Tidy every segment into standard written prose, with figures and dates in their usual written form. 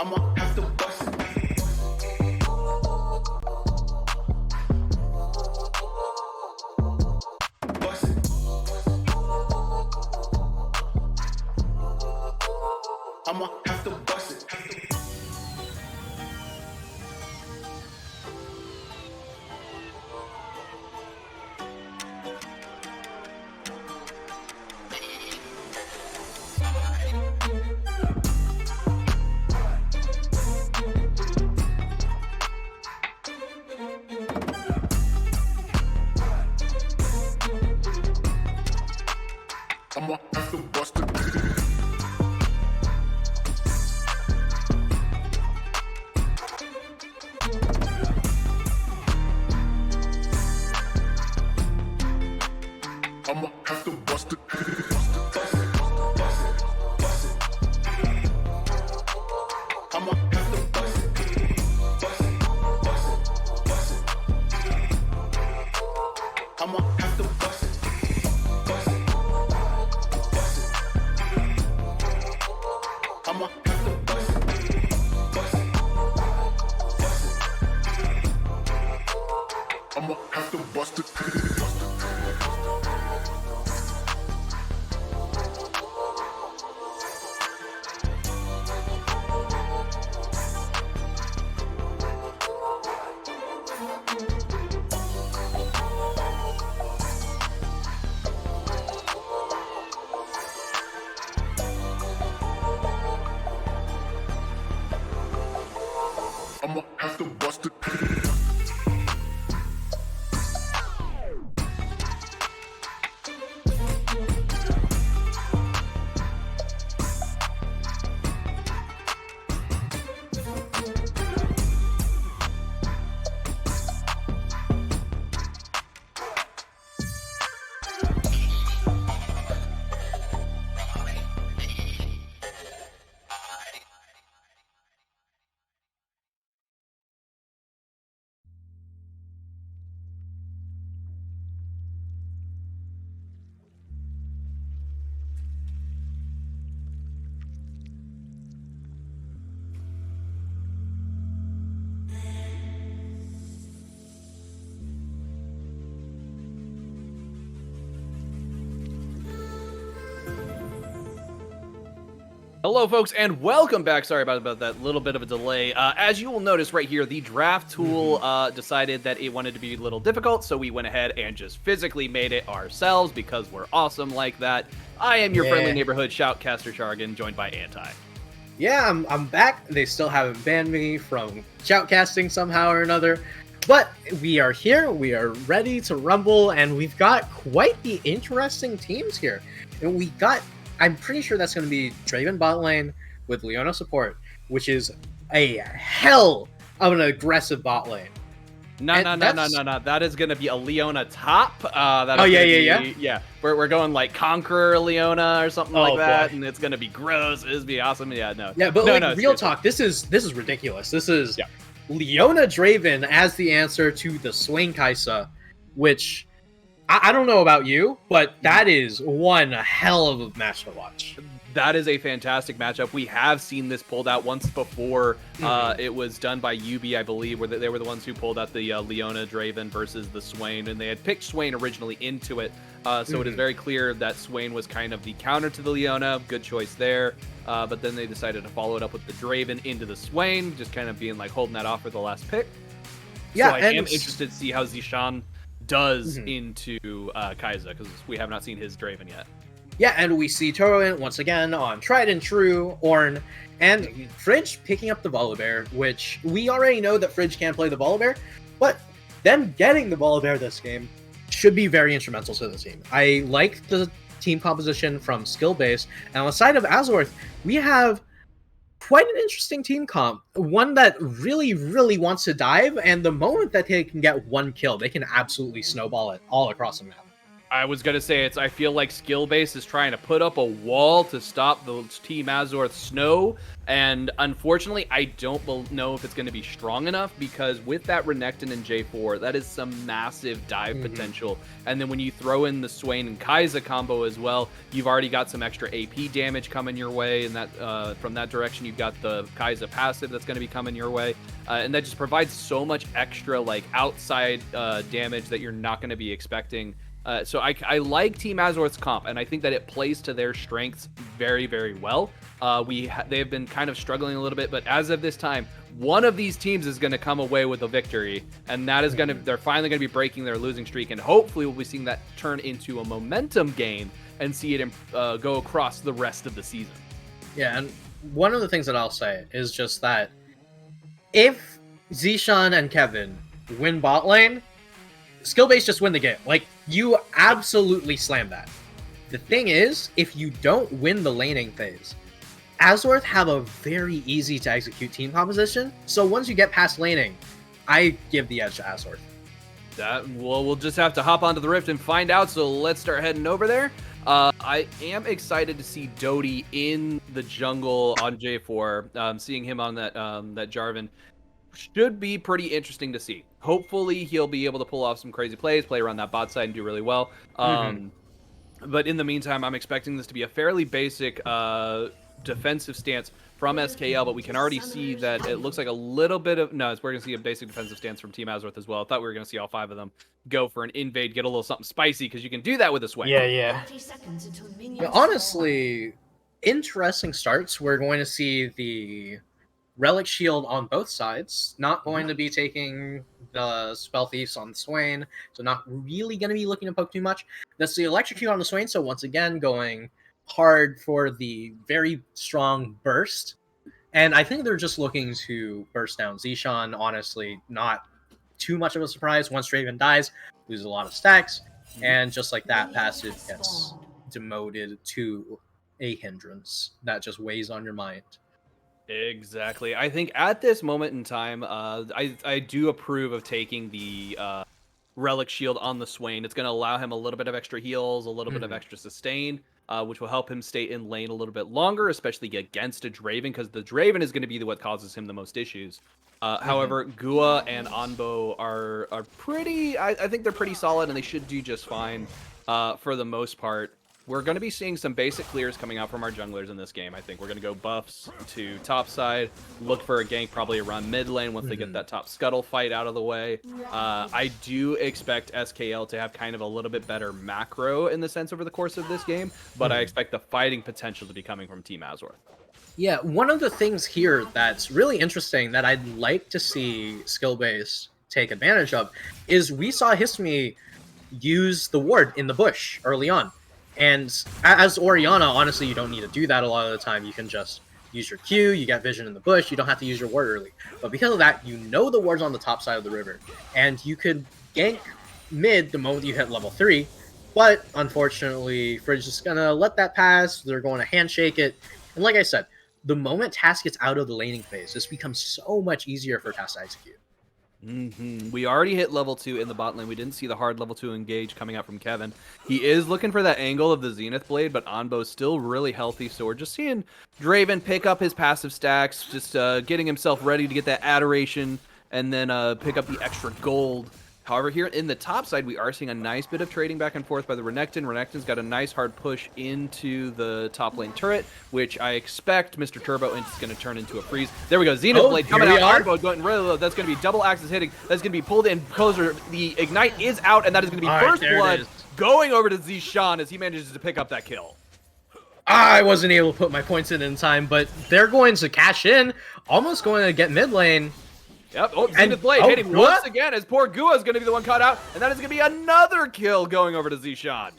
I'ma have to bust it. Bust it. I'ma have to bust it. I'ma have to bust it. I'ma have to bust it. Bust it, bust it, bust it. I'ma have to bust it. Bust it, bust it, bust it. I'ma have to bust it. Bust it, bust it. I'ma have to bust it. Bust it, bust it. I'ma have to bust it. I'ma have to bust it. Hello, folks, and welcome back. Sorry about that little bit of a delay. As you will notice right here, the draft tool decided that it wanted to be a little difficult, so we went ahead and just physically made it ourselves because we're awesome like that. I am your friendly neighborhood shoutcaster Jargon, joined by Anti. Yeah, I'm back. They still haven't banned me from shoutcasting somehow or another. But we are here, we are ready to rumble, and we've got quite the interesting teams here. And we got, I'm pretty sure that's going to be Draven bot lane with Leona support, which is a hell of an aggressive bot lane. No. That is going to be a Leona top. Yeah. We're going like Conqueror Leona or something like that, and it's going to be gross. It's be awesome. Yeah, no. Yeah, but real talk, this is ridiculous. This is Leona Draven as the answer to the Swain Kaisa, which I don't know about you, but that is one hell of a match to watch. That is a fantastic matchup. We have seen this pulled out once before. It was done by UB, I believe, where they were the ones who pulled out the Leona Draven versus the Swain, and they had picked Swain originally into it. So it is very clear that Swain was kind of the counter to the Leona. Good choice there. But then they decided to follow it up with the Draven into the Swain, just kind of being like holding that off for the last pick. Yeah, so I am interested to see how Zishan does into Kai'Sa, because we have not seen his Draven yet. Yeah, and we see Torrent once again on Tried and True, Ornn, and Fridge picking up the Volibear, which we already know that Fridge can play the Volibear, but them getting the Volibear this game should be very instrumental to the team. I like the team composition from skill base, and on the side of Azorth, we have quite an interesting team comp, one that really, really wants to dive, and the moment that they can get one kill, they can absolutely snowball it all across the map. I was gonna say I feel like skill base is trying to put up a wall to stop the Team Azorth snow, and unfortunately, I don't know if it's going to be strong enough because with that Renekton and J4, that is some massive dive potential. And then when you throw in the Swain and Kai'Sa combo as well, you've already got some extra AP damage coming your way, and that from that direction, you've got the Kai'Sa passive that's going to be coming your way, and that just provides so much extra like outside damage that you're not going to be expecting. So I like Team Azorth's comp, and I think that it plays to their strengths very, very well. They've been kind of struggling a little bit, but as of this time, one of these teams is going to come away with a victory, and that is they're finally going to be breaking their losing streak, and hopefully we'll be seeing that turn into a momentum game and see it go across the rest of the season. Yeah, and one of the things that I'll say is just that if Zishan and Kevin win bot lane, skill base just win the game. Like, you absolutely slam that. The thing is, if you don't win the laning phase, Azorth have a very easy to execute team composition. So once you get past laning, I give the edge to Azorth. We'll just have to hop onto the Rift and find out. So let's start heading over there. I am excited to see Doty in the jungle on J4. Seeing him on that Jarvan should be pretty interesting to see. Hopefully he'll be able to pull off some crazy plays, play around that bot side and do really well. But in the meantime, I'm expecting this to be a fairly basic defensive stance from SKL, but we can already see that it looks like a little bit of... No, we're going to see a basic defensive stance from Team Azorth as well. I thought we were going to see all 5 of them go for an invade, get a little something spicy, because you can do that with a Swain. Yeah. Honestly, interesting starts. We're going to see the Relic Shield on both sides. Not going to be taking the Spell Thieves on the Swain, so not really going to be looking to poke too much. That's the Electrocute on the Swain, so once again, going hard for the very strong burst. And I think they're just looking to burst down Zishan. Honestly, not too much of a surprise. Once Draven dies, loses a lot of stacks, and just like that, passive gets demoted to a hindrance that just weighs on your mind. Exactly. I think at this moment in time, I do approve of taking the Relic Shield on the Swain. It's going to allow him a little bit of extra heals, a little bit of extra sustain, which will help him stay in lane a little bit longer, especially against a Draven, because the Draven is going to be what causes him the most issues. However, Gua and Anbo are pretty... I think they're pretty solid, and they should do just fine for the most part. We're going to be seeing some basic clears coming out from our junglers in this game. I think we're going to go buffs to top side, look for a gank probably around mid lane once they get that top scuttle fight out of the way. I do expect SKL to have kind of a little bit better macro in the sense over the course of this game, but I expect the fighting potential to be coming from Team Azorth. Yeah, one of the things here that's really interesting that I'd like to see Skillbase take advantage of is we saw Histmi use the ward in the bush early on. And as Orianna, honestly, you don't need to do that a lot of the time. You can just use your Q, you get vision in the bush, you don't have to use your ward early. But because of that, you know the ward's on the top side of the river, and you could gank mid the moment you hit level 3. But unfortunately, Fridge is going to let that pass, they're going to handshake it. And like I said, the moment TAS gets out of the laning phase, this becomes so much easier for TAS to execute. We already hit level 2 in the bot lane. We didn't see the hard level 2 engage coming out from Kevin. He is looking for that angle of the Zenith Blade, but Anbo's still really healthy, so we're just seeing Draven pick up his passive stacks, just getting himself ready to get that adoration, and then pick up the extra gold. However, here in the top side, we are seeing a nice bit of trading back and forth by the Renekton. Renekton's got a nice hard push into the top lane turret, which I expect Mr. Turbo is going to turn into a freeze. There we go. Zenith Blade coming out. Arbo going really low. That's going to be double axis hitting. That's going to be pulled in closer. The Ignite is out, and that is going to be First Blood going over to Zishan as he manages to pick up that kill. I wasn't able to put my points in time, but they're going to cash in. Almost going to get mid lane. Yep. Oh, Zenith Blade hitting once again as poor Gua is going to be the one caught out, and that is going to be another kill going over to Zishan.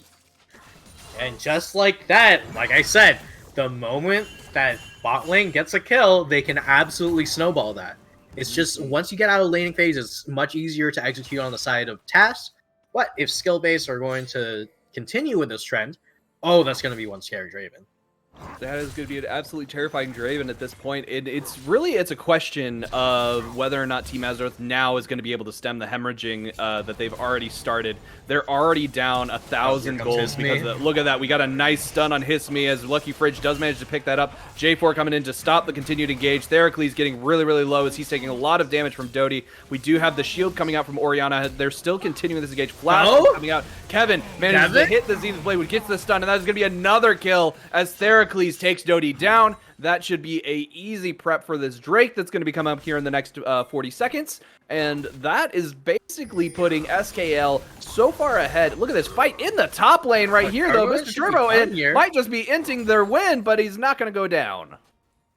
And just like that, like I said, the moment that bot lane gets a kill, they can absolutely snowball that. It's just, once you get out of laning phase, it's much easier to execute on the side of TAS. But if skill base are going to continue with this trend, oh, that's going to be one scary Draven. That is going to be an absolutely terrifying Draven at this point. It's a question of whether or not Team Azeroth now is going to be able to stem the hemorrhaging that they've already started. They're already down 1,000 gold because look at that. We got a nice stun on Hisme as Lucky Fridge does manage to pick that up. J4 coming in to stop the continued engage. Theracles getting really, really low as he's taking a lot of damage from Dodie. We do have the shield coming out from Orianna. They're still continuing this engage. Flash coming out. Kevin manages to hit the Zenith Blade, which gets the stun, and that is going to be another kill as Theracles takes Dodie down. That should be a easy prep for this Drake that's going to be coming up here in the next 40 seconds. And that is basically putting SKL so far ahead. Look at this fight in the top lane right here, though. Mr. Turbo might just be inting their win, but he's not going to go down.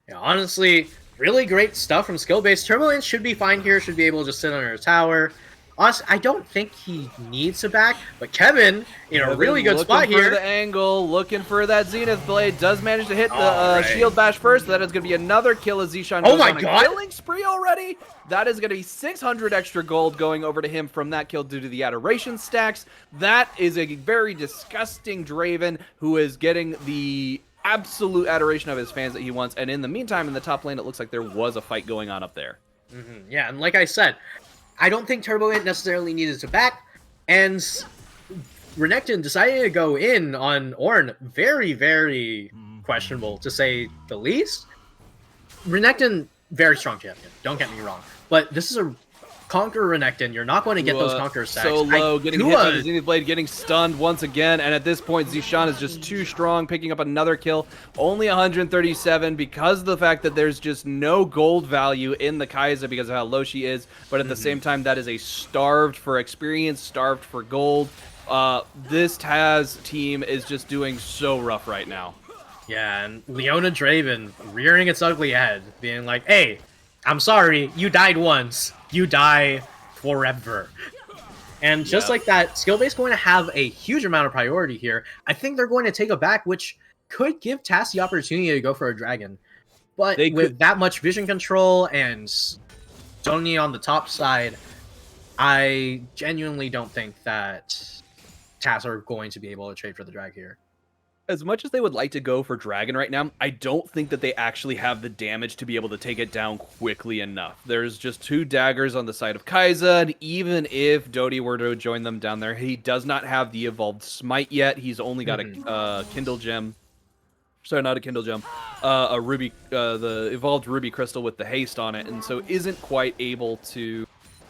Yeah, honestly, really great stuff from skill-based. Turbo should be fine here, should be able to just sit under a tower. Honestly, I don't think he needs to back, but Kevin in a really good spot here. Looking for the angle, looking for that Zenith Blade, does manage to hit the shield bash first. That is going to be another kill as Zishan goes on a killing spree already. That is going to be 600 extra gold going over to him from that kill due to the adoration stacks. That is a very disgusting Draven who is getting the absolute adoration of his fans that he wants. And in the meantime, in the top lane, it looks like there was a fight going on up there. Yeah, and like I said, I don't think Turbo necessarily needed to back, and Renekton deciding to go in on Ornn, very, very questionable, to say the least. Renekton, very strong champion, don't get me wrong, but this is a Conqueror Renekton. You're not going to get those Conqueror stacks. So low, getting hit by the Zenith Blade, getting stunned once again, and at this point, Zishan is just too strong, picking up another kill. Only 137 because of the fact that there's just no gold value in the Kai'Sa because of how low she is, but at the same time, that is a starved for experience, starved for gold. This TAS team is just doing so rough right now. Yeah, and Leona Draven rearing its ugly head, being like, hey, I'm sorry, you died once. You die forever. And just like that, skill-based going to have a huge amount of priority here. I think they're going to take a back, which could give TAS the opportunity to go for a dragon. But with that much vision control and Sony on the top side, I genuinely don't think that TAS are going to be able to trade for the drag here. As much as they would like to go for Dragon right now, I don't think that they actually have the damage to be able to take it down quickly enough. There's just 2 daggers on the side of Kai'Sa, and even if Dodie were to join them down there, he does not have the evolved smite yet. He's only got a Kindle gem. Sorry, not a Kindle gem. A ruby, the evolved ruby crystal with the haste on it, and so isn't quite able to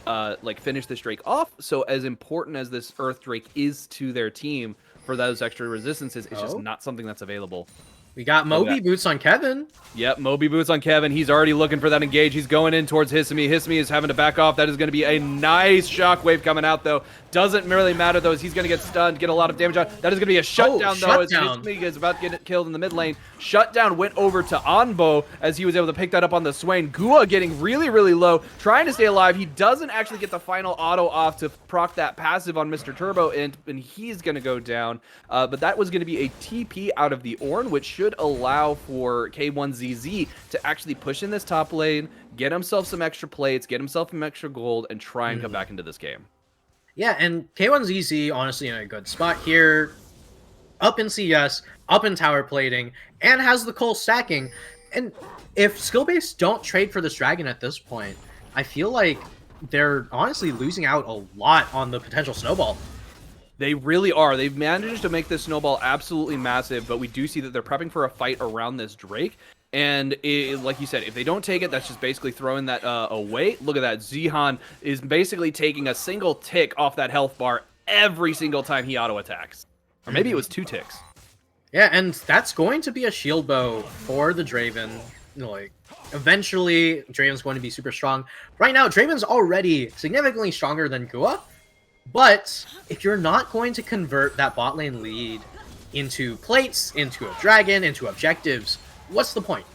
like finish this Drake off. So as important as this Earth Drake is to their team, for those extra resistances, it's just not something that's available. We got Moby Boots on Kevin. Yep, Moby Boots on Kevin. He's already looking for that engage. He's going in towards Hisme. Hisme is having to back off. That is going to be a nice shockwave coming out, though. Doesn't really matter, though, as he's going to get stunned, get a lot of damage on. That is going to be a shutdown, though, as Hisme is about to get killed in the mid lane. Shutdown went over to Anbo as he was able to pick that up on the Swain. Gua getting really, really low, trying to stay alive. He doesn't actually get the final auto off to proc that passive on Mr. Turbo, and he's going to go down. But that was going to be a TP out of the Ornn, which should allow for K1ZZ to actually push in this top lane, get himself some extra plates, get himself some extra gold, and try and come back into this game. Yeah, and K1ZZ honestly in a good spot here. Up in CS, up in tower plating, and has the coal stacking. And if skill-based don't trade for this dragon at this point, I feel like they're honestly losing out a lot on the potential snowball. They really are. They've managed to make this snowball absolutely massive, but we do see that they're prepping for a fight around this Drake. And like you said, if they don't take it, that's just basically throwing that away. Look at that. Zihan is basically taking a single tick off that health bar every single time he auto-attacks. Or maybe it was 2 ticks. Yeah, and that's going to be a shield bow for the Draven. Like, eventually, Draven's going to be super strong. Right now, Draven's already significantly stronger than Gua. But if you're not going to convert that bot lane lead into plates, into a dragon, into objectives, what's the point?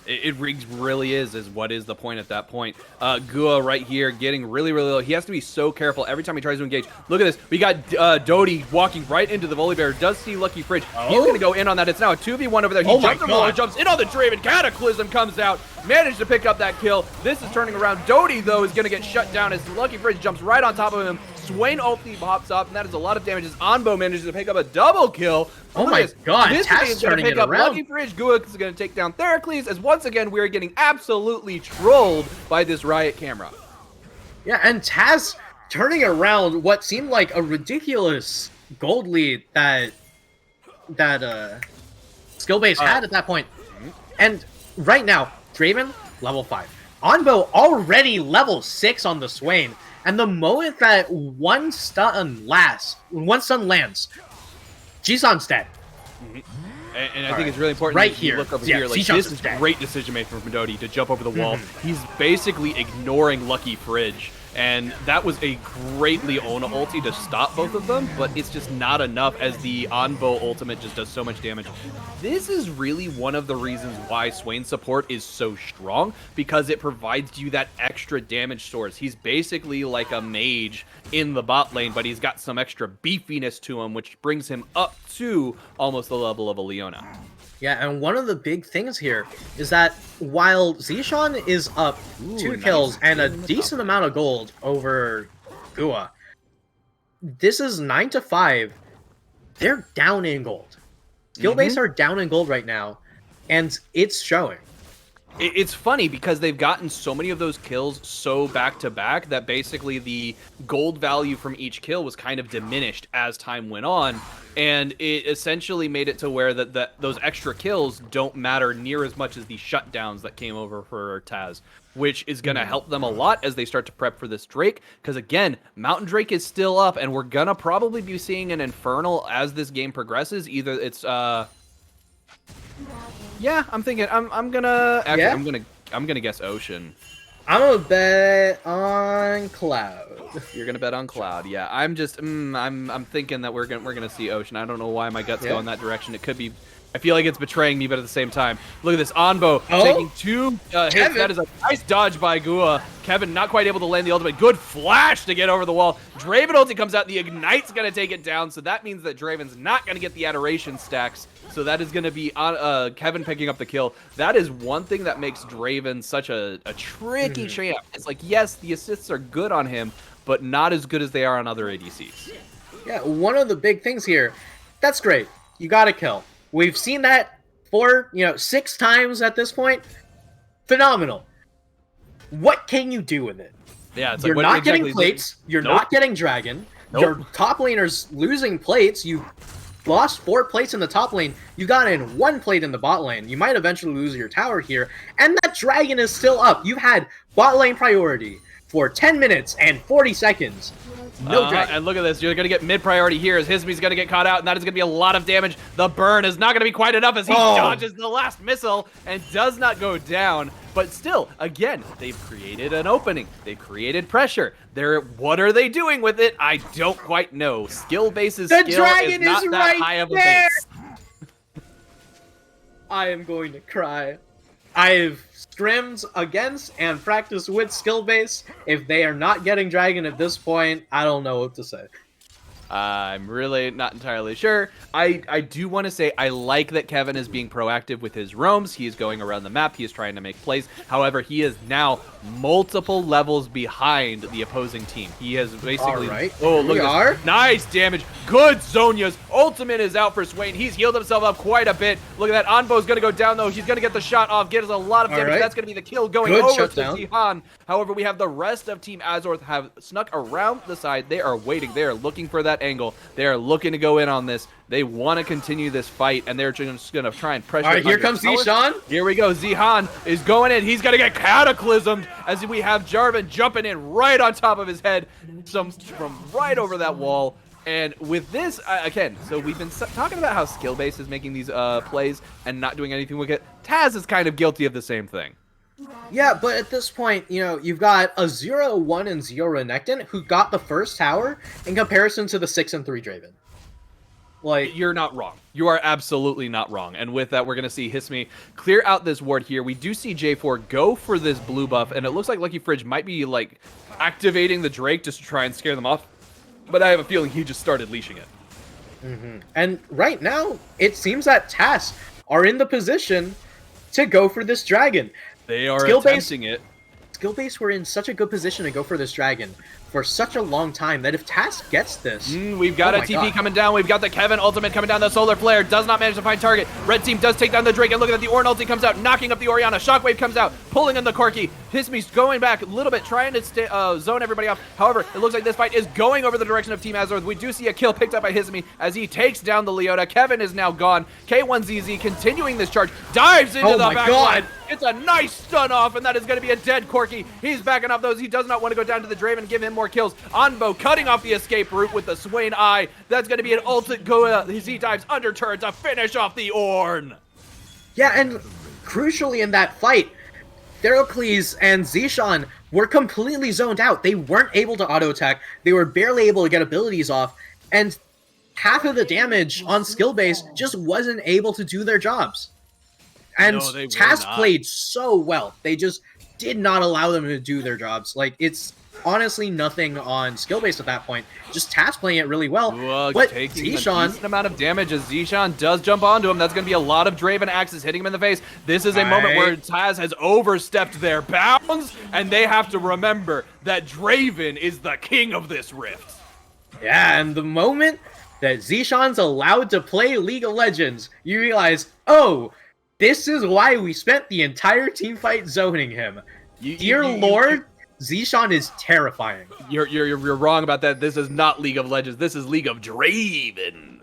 It really is what is the point at that point. Gua right here getting really, really low. He has to be so careful every time he tries to engage. Look at this. We got Dodie walking right into the Volibear. Does see Lucky Fridge. He's going to go in on that. It's now a 2v1 over there. He jumps in on the Draven. Cataclysm comes out. Managed to pick up that kill. This is turning around. Dodie, though, is going to get shut down as Lucky Fridge jumps right on top of him. Swain ulti pops up, and that is a lot of damage as Onbo manages to pick up a double kill. Oh Look my at this. god, This TAS is going to turning pick it up around. Lucky Fridge. Guak is going to take down Theracles, as once again we're getting absolutely trolled by this Riot camera. Yeah, and TAS turning around what seemed like a ridiculous gold lead that Skillbase had at that point. And right now, Draven, level 5. Onbo already level 6 on the Swain. And the moment that one stun lands, Jisan's dead. And I think it's really important Right that you here. look over Yeah, here. Like, Seachan's this is is dead. great decision making from Midori to jump over the wall. He's basically ignoring Lucky Fridge. And that was a great Leona ulti to stop both of them, but it's just not enough as the Onbo ultimate just does so much damage. This is really one of the reasons why Swain's support is so strong, because it provides you that extra damage source. He's basically like a mage in the bot lane, but he's got some extra beefiness to him, which brings him up to almost the level of a Leona. Yeah, and one of the big things here is that while Zishan is up 2 nice kills and a kill in the decent top. amount of gold over Gua, this is 9-5. They're down in gold. Skillbase are down in gold right now, and it's showing. It's funny because they've gotten so many of those kills so back-to-back that basically the gold value from each kill was kind of diminished as time went on, and it essentially made it to where that those extra kills don't matter near as much as the shutdowns that came over for TAS, which is going to help them a lot as they start to prep for this Drake, because again, Mountain Drake is still up, and we're going to probably be seeing an Infernal as this game progresses. Either it's... Yeah, I'm thinking. I'm gonna. Actually, Yeah? I'm gonna guess Ocean. I'm gonna bet on Cloud. You're gonna bet on Cloud. Yeah, I'm just. I'm thinking that we're gonna see Ocean. I don't know why my guts go in that direction. It could be. I feel like it's betraying me, but at the same time, look at this Onbo taking 2 hits. Kevin. That is a nice dodge by Gua. Kevin not quite able to land the ultimate. Good flash to get over the wall. Draven ulti comes out. The Ignite's gonna take it down. So that means that Draven's not gonna get the Adoration stacks. So that is gonna be on Kevin picking up the kill. That is one thing that makes Draven such a tricky champ. It's like, yes, the assists are good on him, but not as good as they are on other ADCs. Yeah, one of the big things here, that's great. You got to kill. We've seen that 6 times at this point. Phenomenal. What can you do with it? Yeah, it's You're like, not what exactly getting is it? plates. You're Nope. not getting dragon. Nope. Your top laner's losing plates. You lost 4 plates in the top lane. You got in 1 plate in the bot lane. You might eventually lose your tower here. And that dragon is still up. You had bot lane priority for 10 minutes and 40 seconds. No dragon. And look at this. You're going to get mid priority here as Hismi's going to get caught out, and that is going to be a lot of damage. The burn is not going to be quite enough as he dodges the last missile and does not go down. But still, again, they've created an opening. They've created pressure. What are they doing with it? I don't quite know. Skillbase's The skill dragon is not is that right high of a there! base. I am going to cry. I've scrimmed against and practiced with Skillbase. If they are not getting dragon at this point, I don't know what to say. I'm really not entirely sure. I do want to say I like that Kevin is being proactive with his roams. He is going around the map. He is trying to make plays. However, he is now multiple levels behind the opposing team. He has basically... All right. Oh, look We at are. this. Nice damage. Good Zonya's ultimate is out for Swain. He's healed himself up quite a bit. Look at that. Onbo's going to go down, though. He's going to get the shot off. Get us a lot of All damage. right. That's going to be the kill going Good over shutdown. to Zihan. However, we have the rest of Team Azorth have snuck around the side. They are waiting. They are looking for that angle. They are looking to go in on this. They want to continue this fight, and they're just going to try and pressure. All right, here under comes power. Zishan. Here we go. Zihan is going in. He's going to get cataclysmed as we have Jarvan jumping in right on top of his head from right over that wall. And with this, again, so we've been talking about how Skillbase is making these plays and not doing anything with it. TAS is kind of guilty of the same thing. Yeah, but at this point, you've got a 0-1 and 0 Renekton who got the first tower in comparison to the 6 and 3 Draven. Like, You're not wrong. You are absolutely not wrong. And with that, we're going to see Hismi clear out this ward here. We do see J4 go for this blue buff, and it looks like Lucky Fridge might be, like, activating the Drake just to try and scare them off. But I have a feeling he just started leashing it. and right now, it seems that TAS are in the position to go for this dragon. They are Skillbase- attempting it. Skillbase were in such a good position to go for this dragon. for such a long time that if TAS gets this... We've got oh a my TP God. coming down. We've got the Kevin ultimate coming down. The Solar Flare does not manage to find target. Red team does take down the Drake, and look at that. The Ornn ulti comes out, knocking up the Orianna. Shockwave comes out, pulling in the Corki. Hismi's going back a little bit, trying to zone everybody off. However, it looks like this fight is going over the direction of Team Azeroth. We do see a kill picked up by Hismi as he takes down the Leona. Kevin is now gone. K1ZZ continuing this charge, dives into the back line. It's a nice stun off, and that is going to be a dead Corki. He's backing off those. He does not want to go down to the Draven, give him more kills. Anbo cutting off the escape route with the Swain Eye. That's going to be an ultimate go. He dives under turret to finish off the Ornn. Yeah, and crucially in that fight, Therocles and Zishan were completely zoned out. They weren't able to auto-attack. They were barely able to get abilities off, and half of the damage on skill base just wasn't able to do their jobs. And No, TAS played so well. They just did not allow them to do their jobs. Like, it's honestly nothing on skill base at that point. Just TAS playing it really well. But taking a Zishan... decent amount of damage as Zishan does jump onto him. That's going to be a lot of Draven axes hitting him in the face. This is a moment where TAS has overstepped their bounds, and they have to remember that Draven is the king of this rift. Yeah, and the moment that Zishan's allowed to play League of Legends, you realize, oh, this is why we spent the entire team fight zoning him. Dear Lord, Zishan is terrifying. You're wrong about that. This is not League of Legends. This is League of Draven.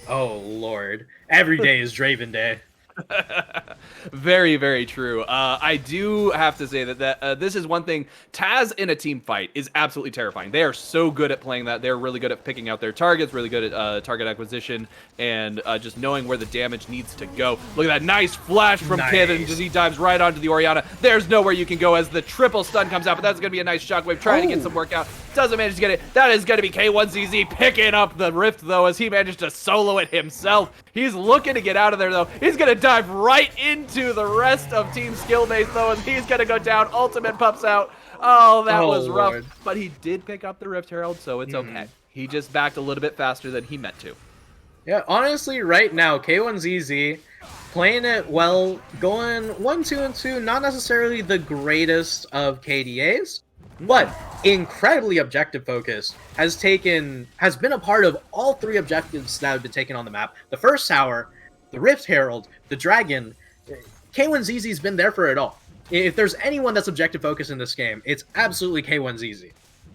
Oh, Lord. Every day is Draven Day. Very, very true. I do have to say that this is one thing. TAS in a team fight is absolutely terrifying. They are so good at playing that. They're really good at picking out their targets, really good at target acquisition, and just knowing where the damage needs to go. Look at that nice flash from Kevin as he dives right onto the Orianna. There's nowhere you can go as the triple stun comes out, but that's going to be a nice shockwave trying to get some work out. Doesn't manage to get it. That is going to be K1ZZ picking up the rift, though, as he managed to solo it himself. He's looking to get out of there, though. He's going to dive right into the rest of Team Skill Base, though, and he's going to go down. Ultimate pops out. Oh, that was rough. Lord. But he did pick up the Rift Herald, so it's okay. He just backed a little bit faster than he meant to. Yeah, honestly, right now, K1ZZ playing it well, going 1-2-2, not necessarily the greatest of KDAs, but incredibly objective focused, has been a part of all three objectives that have been taken on the map. The first tower, the Rift Herald, the Dragon. K1ZZ's been there for it all. If there's anyone that's objective focused in this game, it's absolutely K1ZZ.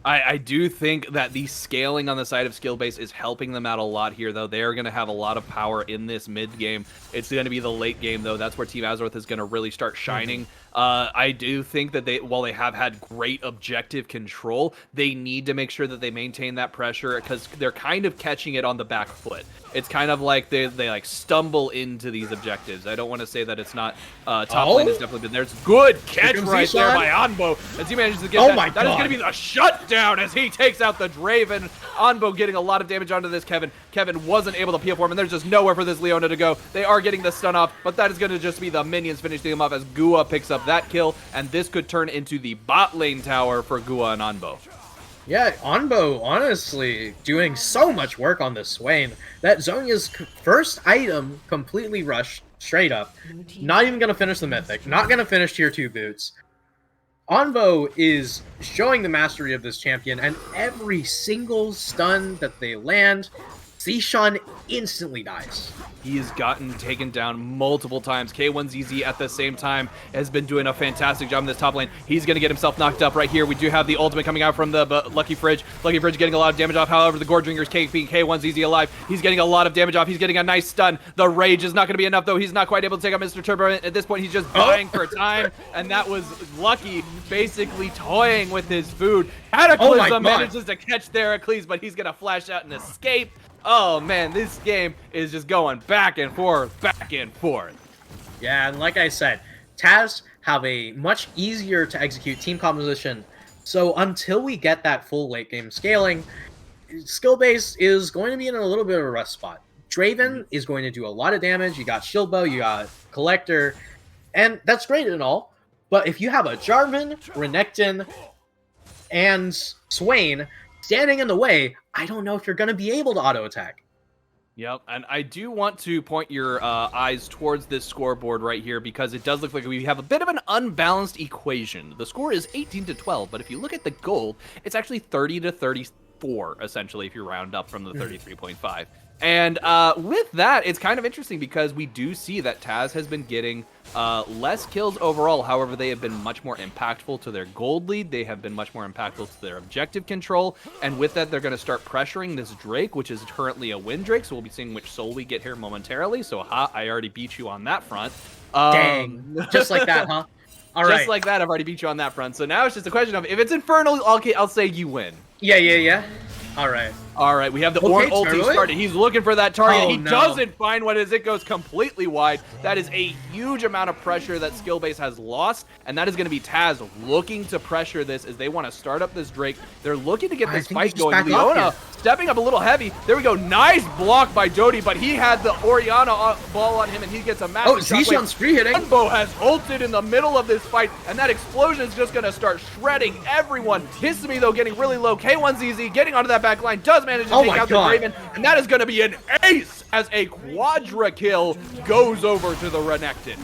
I do think that the scaling on the side of skill base is helping them out a lot here, though. They are going to have a lot of power in this mid game. It's going to be the late game, though. That's where Team Azeroth is going to really start shining. I do think that while they have had great objective control, they need to make sure that they maintain that pressure because they're kind of catching it on the back foot. It's kind of like they like stumble into these objectives. I don't want to say that it's not top lane has definitely been there. It's good catch right there by Anbo as he manages to get that. That is going to be the shutdown as he takes out the Draven. Anbo getting a lot of damage onto this Kevin. Kevin wasn't able to peel for him, and there's just nowhere for this Leona to go. They are getting the stun off, but that is going to just be the minions finishing him off as Gua picks up that kill, and this could turn into the bot lane tower for Gua and Anbo. Yeah, Anbo, honestly, doing so much work on this Swain. That Zhonya's first item completely rushed, straight up. Not even going to finish the Mythic, not going to finish Tier 2 boots. Anbo is showing the mastery of this champion, and every single stun that they land, Zishan instantly dies. He has gotten taken down multiple times. K1ZZ at the same time has been doing a fantastic job in this top lane. He's going to get himself knocked up right here. We do have the ultimate coming out from the Lucky Fridge. Lucky Fridge getting a lot of damage off. However, the Gorgringer's keeping K1ZZ alive. He's getting a lot of damage off. He's getting a nice stun. The Rage is not going to be enough, though. He's not quite able to take out Mr. Turbo. At this point, he's just buying for time, and that was Lucky basically toying with his food. Cataclysm manages to catch Therocles, but he's going to flash out and escape. Oh man, this game is just going back and forth, back and forth. Yeah, and like I said, TAS have a much easier to execute team composition. So until we get that full late game scaling, skill base is going to be in a little bit of a rust spot. Draven is going to do a lot of damage. You got Shield Bow, you got Collector, and that's great and all. But if you have a Jarvan, Renekton, and Swain standing in the way, I don't know if you're going to be able to auto-attack. Yep, and I do want to point your eyes towards this scoreboard right here because it does look like we have a bit of an unbalanced equation. The score is 18 to 12, but if you look at the gold, it's actually 30 to 34, essentially, if you round up from the 33.5. And with that, it's kind of interesting because we do see that TAS has been getting less kills overall. However, they have been much more impactful to their gold lead. They have been much more impactful to their objective control. And with that, they're going to start pressuring this Drake, which is currently a win Drake. So we'll be seeing which soul we get here momentarily. So I already beat you on that front. Dang. Just like that, huh? All right. Just like that, I've already beat you on that front. So now it's just a question of if it's Infernal, I'll say you win. Yeah. All right. All right, we have the Orn ulti started. He's looking for that target. Oh, He no. doesn't find what is. It goes completely wide. That is a huge amount of pressure that skill base has lost, and that is going to be TAS looking to pressure this as they want to start up this Drake. They're looking to get this fight going. Leona stepping up a little heavy. There we go. Nice block by Dodie, but he had the Orianna ball on him, and he gets a massive Zishan's free hitting. Unbo has ulted in the middle of this fight, and that explosion is just going to start shredding everyone. Hisumi, though, getting really low. K1ZZ getting onto that back line, does manage to take out the Raven, and that is going to be an ace as a quadra kill goes over to the Renekton.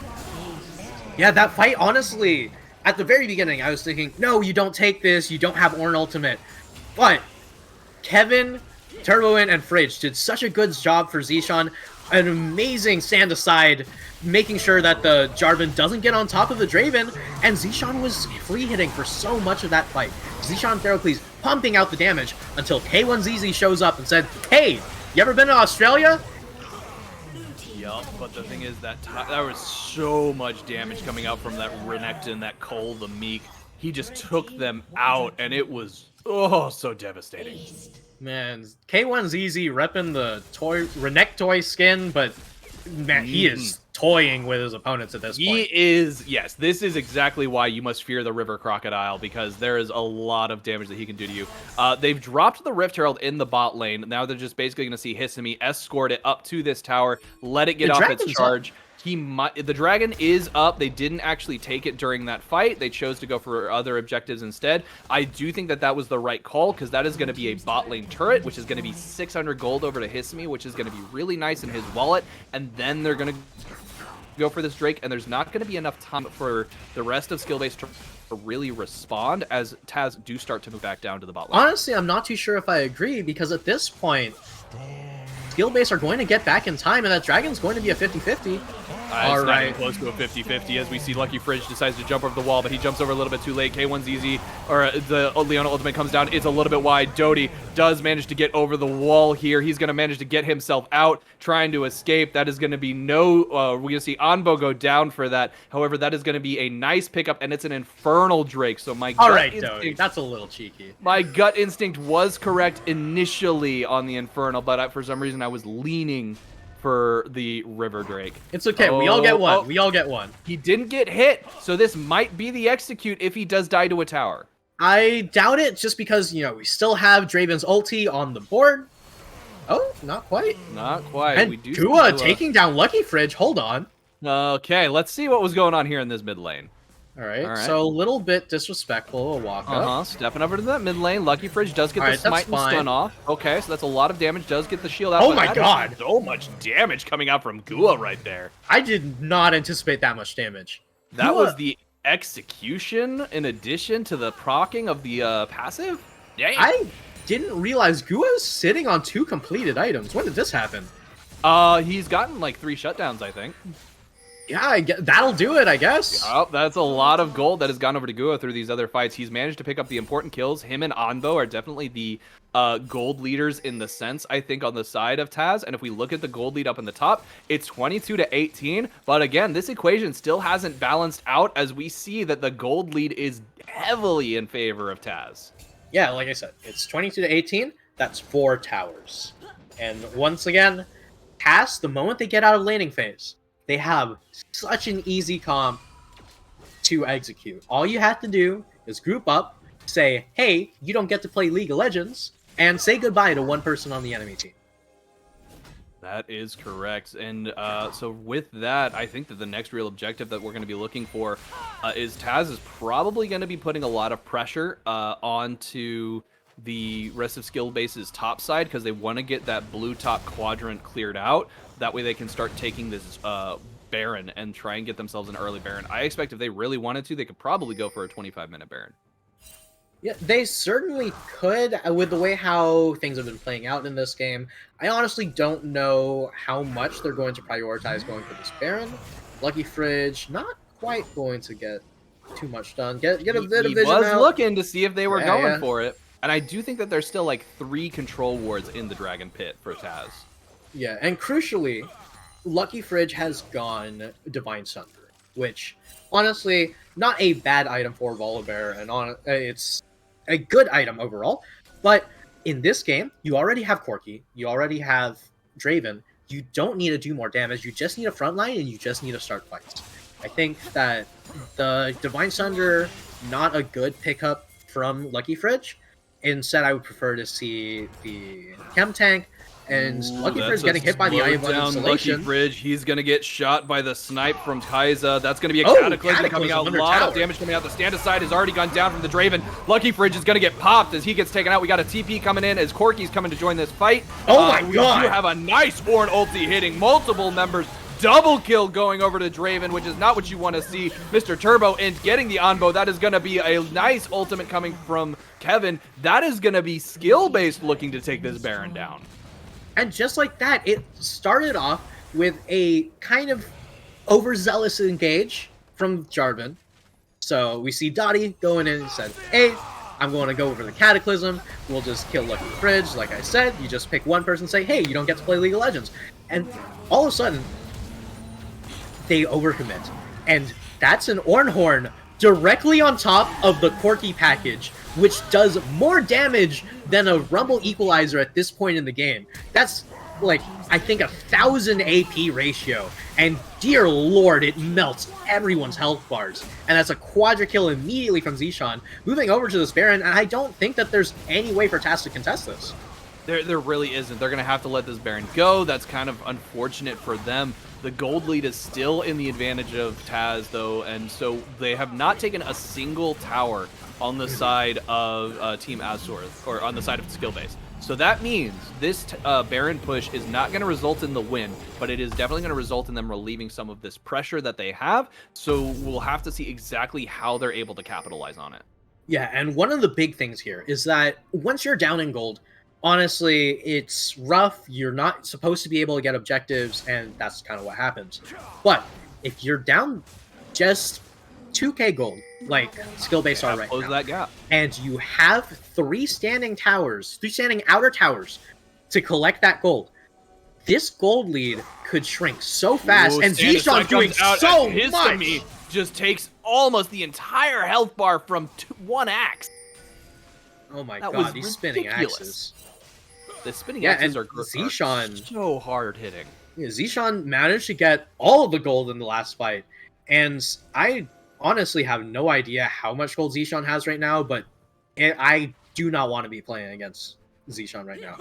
Yeah, that fight, honestly, at the very beginning, I was thinking, no, you don't take this, you don't have Ornn ultimate. But Kevin, Turboin, and Fridge did such a good job for Zishan. An amazing stand aside, making sure that the Jarvan doesn't get on top of the Draven, and Zishan was free hitting for so much of that fight. Zishan Therocles pumping out the damage until K1ZZ shows up and said, hey, you ever been to Australia? Yup, but the thing is that there was so much damage coming out from that Renekton, that Cole, the Meek. He just took them out, and it was, so devastating. Man, K1ZZ repping the Renektoy skin, but man, he is toying with his opponents at this point. He is, yes, this is exactly why you must fear the River Crocodile, because there is a lot of damage that he can do to you. They've dropped the Rift Herald in the bot lane. Now they're just basically going to see Hisumi escort it up to this tower, let it get off its charge. The dragon is up. They didn't actually take it during that fight. They chose to go for other objectives instead. I do think that that was the right call, because that is going to be a bot lane turret, which is going to be 600 gold over to Hisumi, which is going to be really nice in his wallet. And then they're going to go for this Drake, and there's not going to be enough time for the rest of skill base to really respond as TAS do start to move back down to the bot lane. Honestly, I'm not too sure if I agree, because at this point, skill base are going to get back in time, and that dragon's going to be a 50-50. It's not even close to a 50-50 as we see Lucky Fridge decides to jump over the wall, but he jumps over a little bit too late. K1ZZ, or the Leona ultimate comes down. It's a little bit wide. Dodie does manage to get over the wall here. He's going to manage to get himself out, trying to escape. That is going to be we're going to see Anbo go down for that. However, that is going to be a nice pickup, and it's an Infernal Drake. So my gut instinct, Dodie, that's a little cheeky. My gut instinct was correct initially on the Infernal, but for some reason I was leaning for the River Drake. It's okay. We all get one. We all get one. He didn't get hit, so this might be the execute if he does die to a tower. I doubt it, just because, we still have Draven's ulti on the board. Oh, not quite. Not quite. And we do Gua taking down Lucky Fridge. Hold on. Okay, let's see what was going on here in this mid lane. All right, so a little bit disrespectful, a walk up. Stepping over to that mid lane. Lucky Fridge does get the smite and stun off. Okay, so that's a lot of damage. Does get the shield out. Oh my god. So much damage coming out from Gua right there. I did not anticipate that much damage. That was the execution in addition to the proccing of the passive? Dang. I didn't realize Gua is sitting on 2 completed items. When did this happen? He's gotten like 3 shutdowns, I think. Yeah, that'll do it, I guess. Oh, that's a lot of gold that has gone over to Gua through these other fights. He's managed to pick up the important kills. Him and Anbo are definitely the gold leaders in the sense, I think, on the side of TAS. And if we look at the gold lead up in the top, it's 22 to 18. But again, this equation still hasn't balanced out as we see that the gold lead is heavily in favor of TAS. Yeah, like I said, it's 22 to 18. That's 4 towers. And once again, TAS, the moment they get out of laning phase, they have such an easy comp to execute. All you have to do is group up, say, hey, you don't get to play League of Legends, and say goodbye to one person on the enemy team. That is correct. And so with that, I think that the next real objective that we're going to be looking for is TAS is probably going to be putting a lot of pressure onto the rest of skill base's top side because they want to get that blue top quadrant cleared out. That way they can start taking this Baron and try and get themselves an early Baron. I expect if they really wanted to, they could probably go for a 25-minute Baron. Yeah, they certainly could with the way how things have been playing out in this game. I honestly don't know how much they're going to prioritize going for this Baron. Lucky Fridge, not quite going to get too much done. Get a bit of vision He was out. looking to see if they were going for it. And I do think that there's still like 3 control wards in the Dragon Pit for TAS. Yeah, and crucially, Lucky Fridge has gone Divine Sunder, which, honestly, not a bad item for Volibear, and it's a good item overall. But in this game, you already have Corki, you already have Draven, you don't need to do more damage, you just need a frontline, and you just need to start fights. I think that the Divine Sunder, not a good pickup from Lucky Fridge. Instead, I would prefer to see the Chem Tank, and Lucky Fridge getting hit by the Eye of Installation. Lucky Fridge, he's going to get shot by the snipe from Kai'Sa. That's going to be a Cataclysm coming out. A lot of damage coming out. The stand aside has already gone down from the Draven. Lucky Fridge is going to get popped as he gets taken out. We got a TP coming in as Corki's coming to join this fight. Oh my god! We do have a nice Ornn ulti hitting multiple members. Double kill going over to Draven, which is not what you want to see. Mr. Turbo and getting the Onbo. That is going to be a nice ultimate coming from Kevin. That is going to be skill-based looking to take this Baron down. And just like that, it started off with a kind of overzealous engage from Jarvan. So we see Dottie going in and said, hey, I'm going to go over the Cataclysm. We'll just kill Lucky Fridge. Like I said, you just pick one person and say, hey, you don't get to play League of Legends. And all of a sudden, they overcommit. And that's an Ornn Horn directly on top of the Corki package, which does more damage than a Rumble Equalizer at this point in the game. That's, like, I think 1,000 AP ratio. And dear lord, it melts everyone's health bars. And that's a quadra kill immediately from Zishan, moving over to this Baron, and I don't think that there's any way for TAS to contest this. There really isn't. They're going to have to let this Baron go. That's kind of unfortunate for them. The gold lead is still in the advantage of TAS, though, and so they have not taken a single tower on the side of Team Azor, or on the side of skill base. So that means this Baron push is not going to result in the win, but it is definitely going to result in them relieving some of this pressure that they have. So we'll have to see exactly how they're able to capitalize on it. Yeah, and one of the big things here is that once you're down in gold, honestly, it's rough. You're not supposed to be able to get objectives, and that's kind of what happens. But if you're down just 2k gold, like skill-based are right now, that gap. And you have 3 standing outer towers to collect that gold, this gold lead could shrink so fast, and Zishan's doing so much! Just takes almost the entire health bar from 1 axe. Oh my god, these spinning axes. The spinning axes are Zishan so hard hitting. Yeah, Zishan managed to get all of the gold in the last fight, and I honestly have no idea how much gold Zishan has right now, but I do not want to be playing against Zishan right now.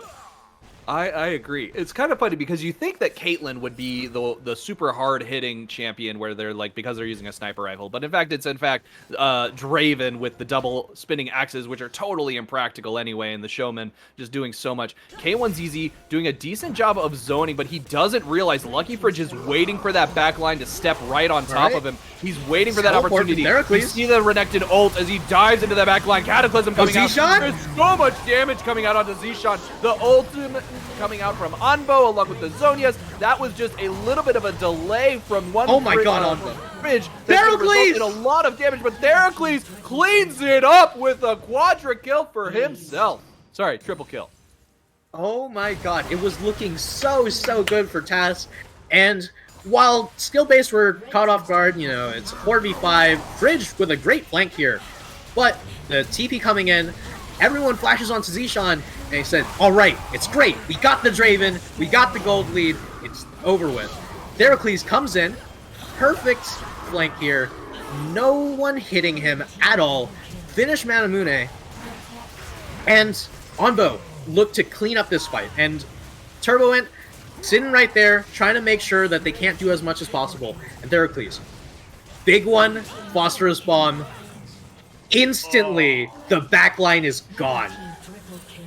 I agree. It's kind of funny because you think that Caitlyn would be the super hard hitting champion where they're like, because they're using a sniper rifle, but in fact it's Draven with the double spinning axes, which are totally impractical anyway, and the Showman just doing so much. K1ZZ doing a decent job of zoning, but he doesn't realize Lucky Fridge is waiting for that back line to step right on top of him. He's waiting for that opportunity. You see the Renekton ult as he dives into the back line. Cataclysm coming out. There's so much damage coming out onto Zishan. The ultimate coming out from Onbo along with the Zhonya's. That was just a little bit of a delay from one Fridge. Theracles! A lot of damage, but Theracles cleans it up with a quadra kill for himself. Sorry, triple kill. Oh my god, it was looking so good for TAS, and while skill base were caught off guard, you know, it's 4v5, Fridge with a great flank here, but the TP coming in, everyone flashes onto Zishan, and he said, alright, it's great, we got the Draven, we got the gold lead, it's over with. Theracles comes in, perfect flank here, no one hitting him at all, finish Manamune, and Onbo looked to clean up this fight, and Turboent sitting right there, trying to make sure that they can't do as much as possible, and Theracles, big one, Phosphorus Bomb, instantly the backline is gone.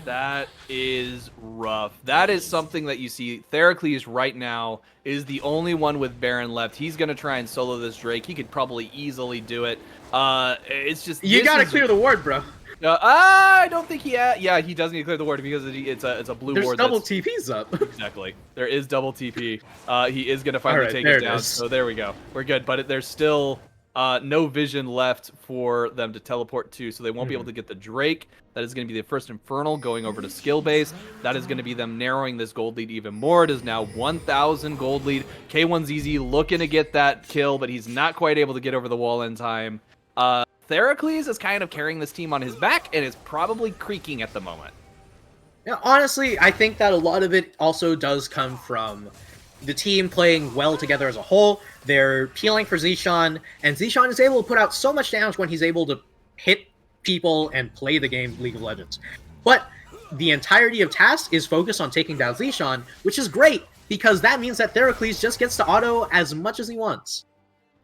That is rough. That is something that you see. Theracles right now is the only one with Baron left. He's going to try and solo this Drake. He could probably easily do it. It's just... You gotta clear the ward, bro. I don't think he... Yeah, he does need to clear the ward because it's a blue There's ward. double TPs up. Exactly. There is double TP. He is going to finally Alright, take there it it down. is. So there we go. We're good. But there's still... no vision left for them to teleport to, so they won't be able to get the Drake. That is going to be the first Infernal going over to skill base. That is going to be them narrowing this gold lead even more. It is now 1,000 gold lead. K1ZZ looking to get that kill, but he's not quite able to get over the wall in time. Theracles is kind of carrying this team on his back and is probably creaking at the moment. Yeah, honestly, I think that a lot of it also does come from the team playing well together as a whole. They're peeling for Zishan, and Zishan is able to put out so much damage when he's able to hit people and play the game League of Legends. But the entirety of TAS is focused on taking down Zishan, which is great, because that means that Theracles just gets to auto as much as he wants.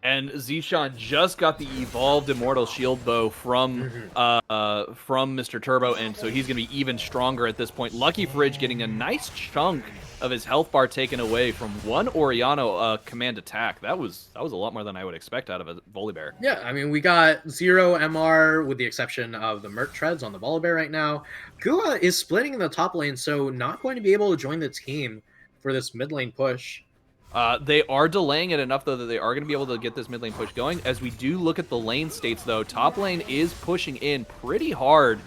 And Zishan just got the evolved Immortal Shield Bow from Mr. Turbo, and so he's going to be even stronger at this point. Lucky Fridge getting a nice chunk of his health bar taken away from one Oriano command attack. That was a lot more than I would expect out of a Volibear. Yeah, I mean, we got 0 MR with the exception of the Mert Treads on the Volibear right now. Gua is splitting in the top lane, so not going to be able to join the team for this mid lane push. They are delaying it enough, though, that they are going to be able to get this mid lane push going. As we do look at the lane states, though, top lane is pushing in pretty hard.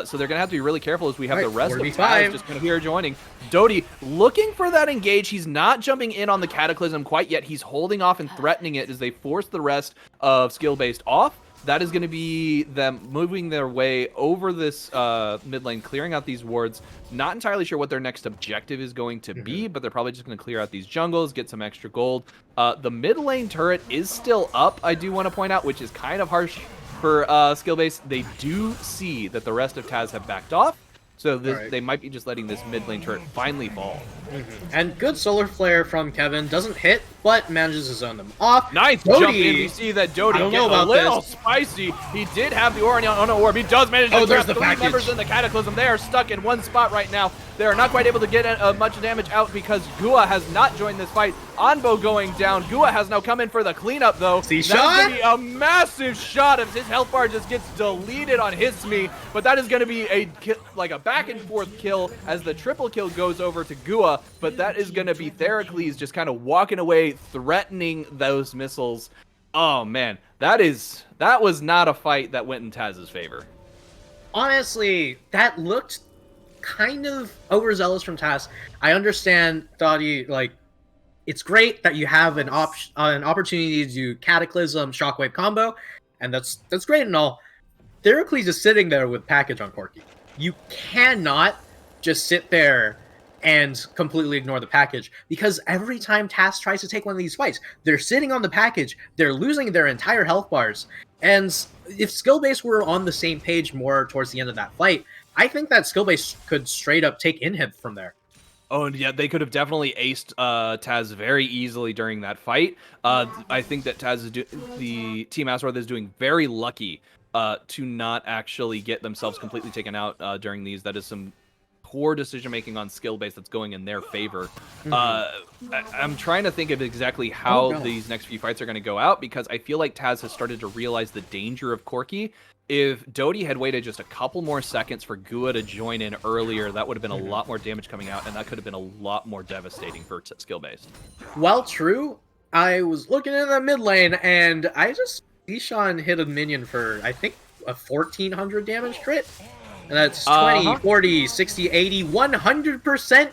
So they're going to have to be really careful as we have the rest of TAS just kind of here joining. Doty looking for that engage. He's not jumping in on the Cataclysm quite yet. He's holding off and threatening it as they force the rest of skill-based off. That is going to be them moving their way over this mid lane, clearing out these wards. Not entirely sure what their next objective is going to be, but they're probably just going to clear out these jungles, get some extra gold. The mid lane turret is still up, I do want to point out, which is kind of harsh for skill base. They do see that the rest of TAS have backed off, so they might be just letting this mid lane turret finally fall. And good solar flare from Kevin. Doesn't hit, but manages to zone them off. Nice jump in. We see that Doty getting a little spicy. He did have the Orion orb. He does manage to trap 3 members in the Cataclysm. They are stuck in one spot right now. They are not quite able to get much damage out because Gua has not joined this fight. Anbo going down. Gua has now come in for the cleanup, though. That's going to be a massive shot as his health bar just gets deleted on Hisme. But that is going to be a back and forth kill as the triple kill goes over to Gua. But that is going to be Theracles just kind of walking away, threatening those missiles. Oh, man. That was not a fight that went in Taz's favor. Honestly, that looked kind of overzealous from TAS. I understand, Dottie, it's great that you have an opportunity to do Cataclysm Shockwave combo, and that's great and all. Theracles is sitting there with package on Corki. You cannot just sit there and completely ignore the package, because every time TAS tries to take one of these fights, they're sitting on the package, they're losing their entire health bars, and if skill-base were on the same page more towards the end of that fight, I think that skill-base could straight up take inhib from there. Oh, and yeah, they could have definitely aced TAS very easily during that fight. I think that the Team Azeroth is doing very lucky to not actually get themselves completely taken out during these. That is some poor decision making on skill base that's going in their favor. I'm trying to think of exactly how these next few fights are going to go out, because I feel like TAS has started to realize the danger of Corki. If Doty had waited just a couple more seconds for Gua to join in earlier, that would have been a lot more damage coming out, and that could have been a lot more devastating for skill based. Well, true. I was looking in the mid lane, and Zishan hit a minion for, I think, a 1,400 damage crit. And that's 20, 40, 60, 80, 100%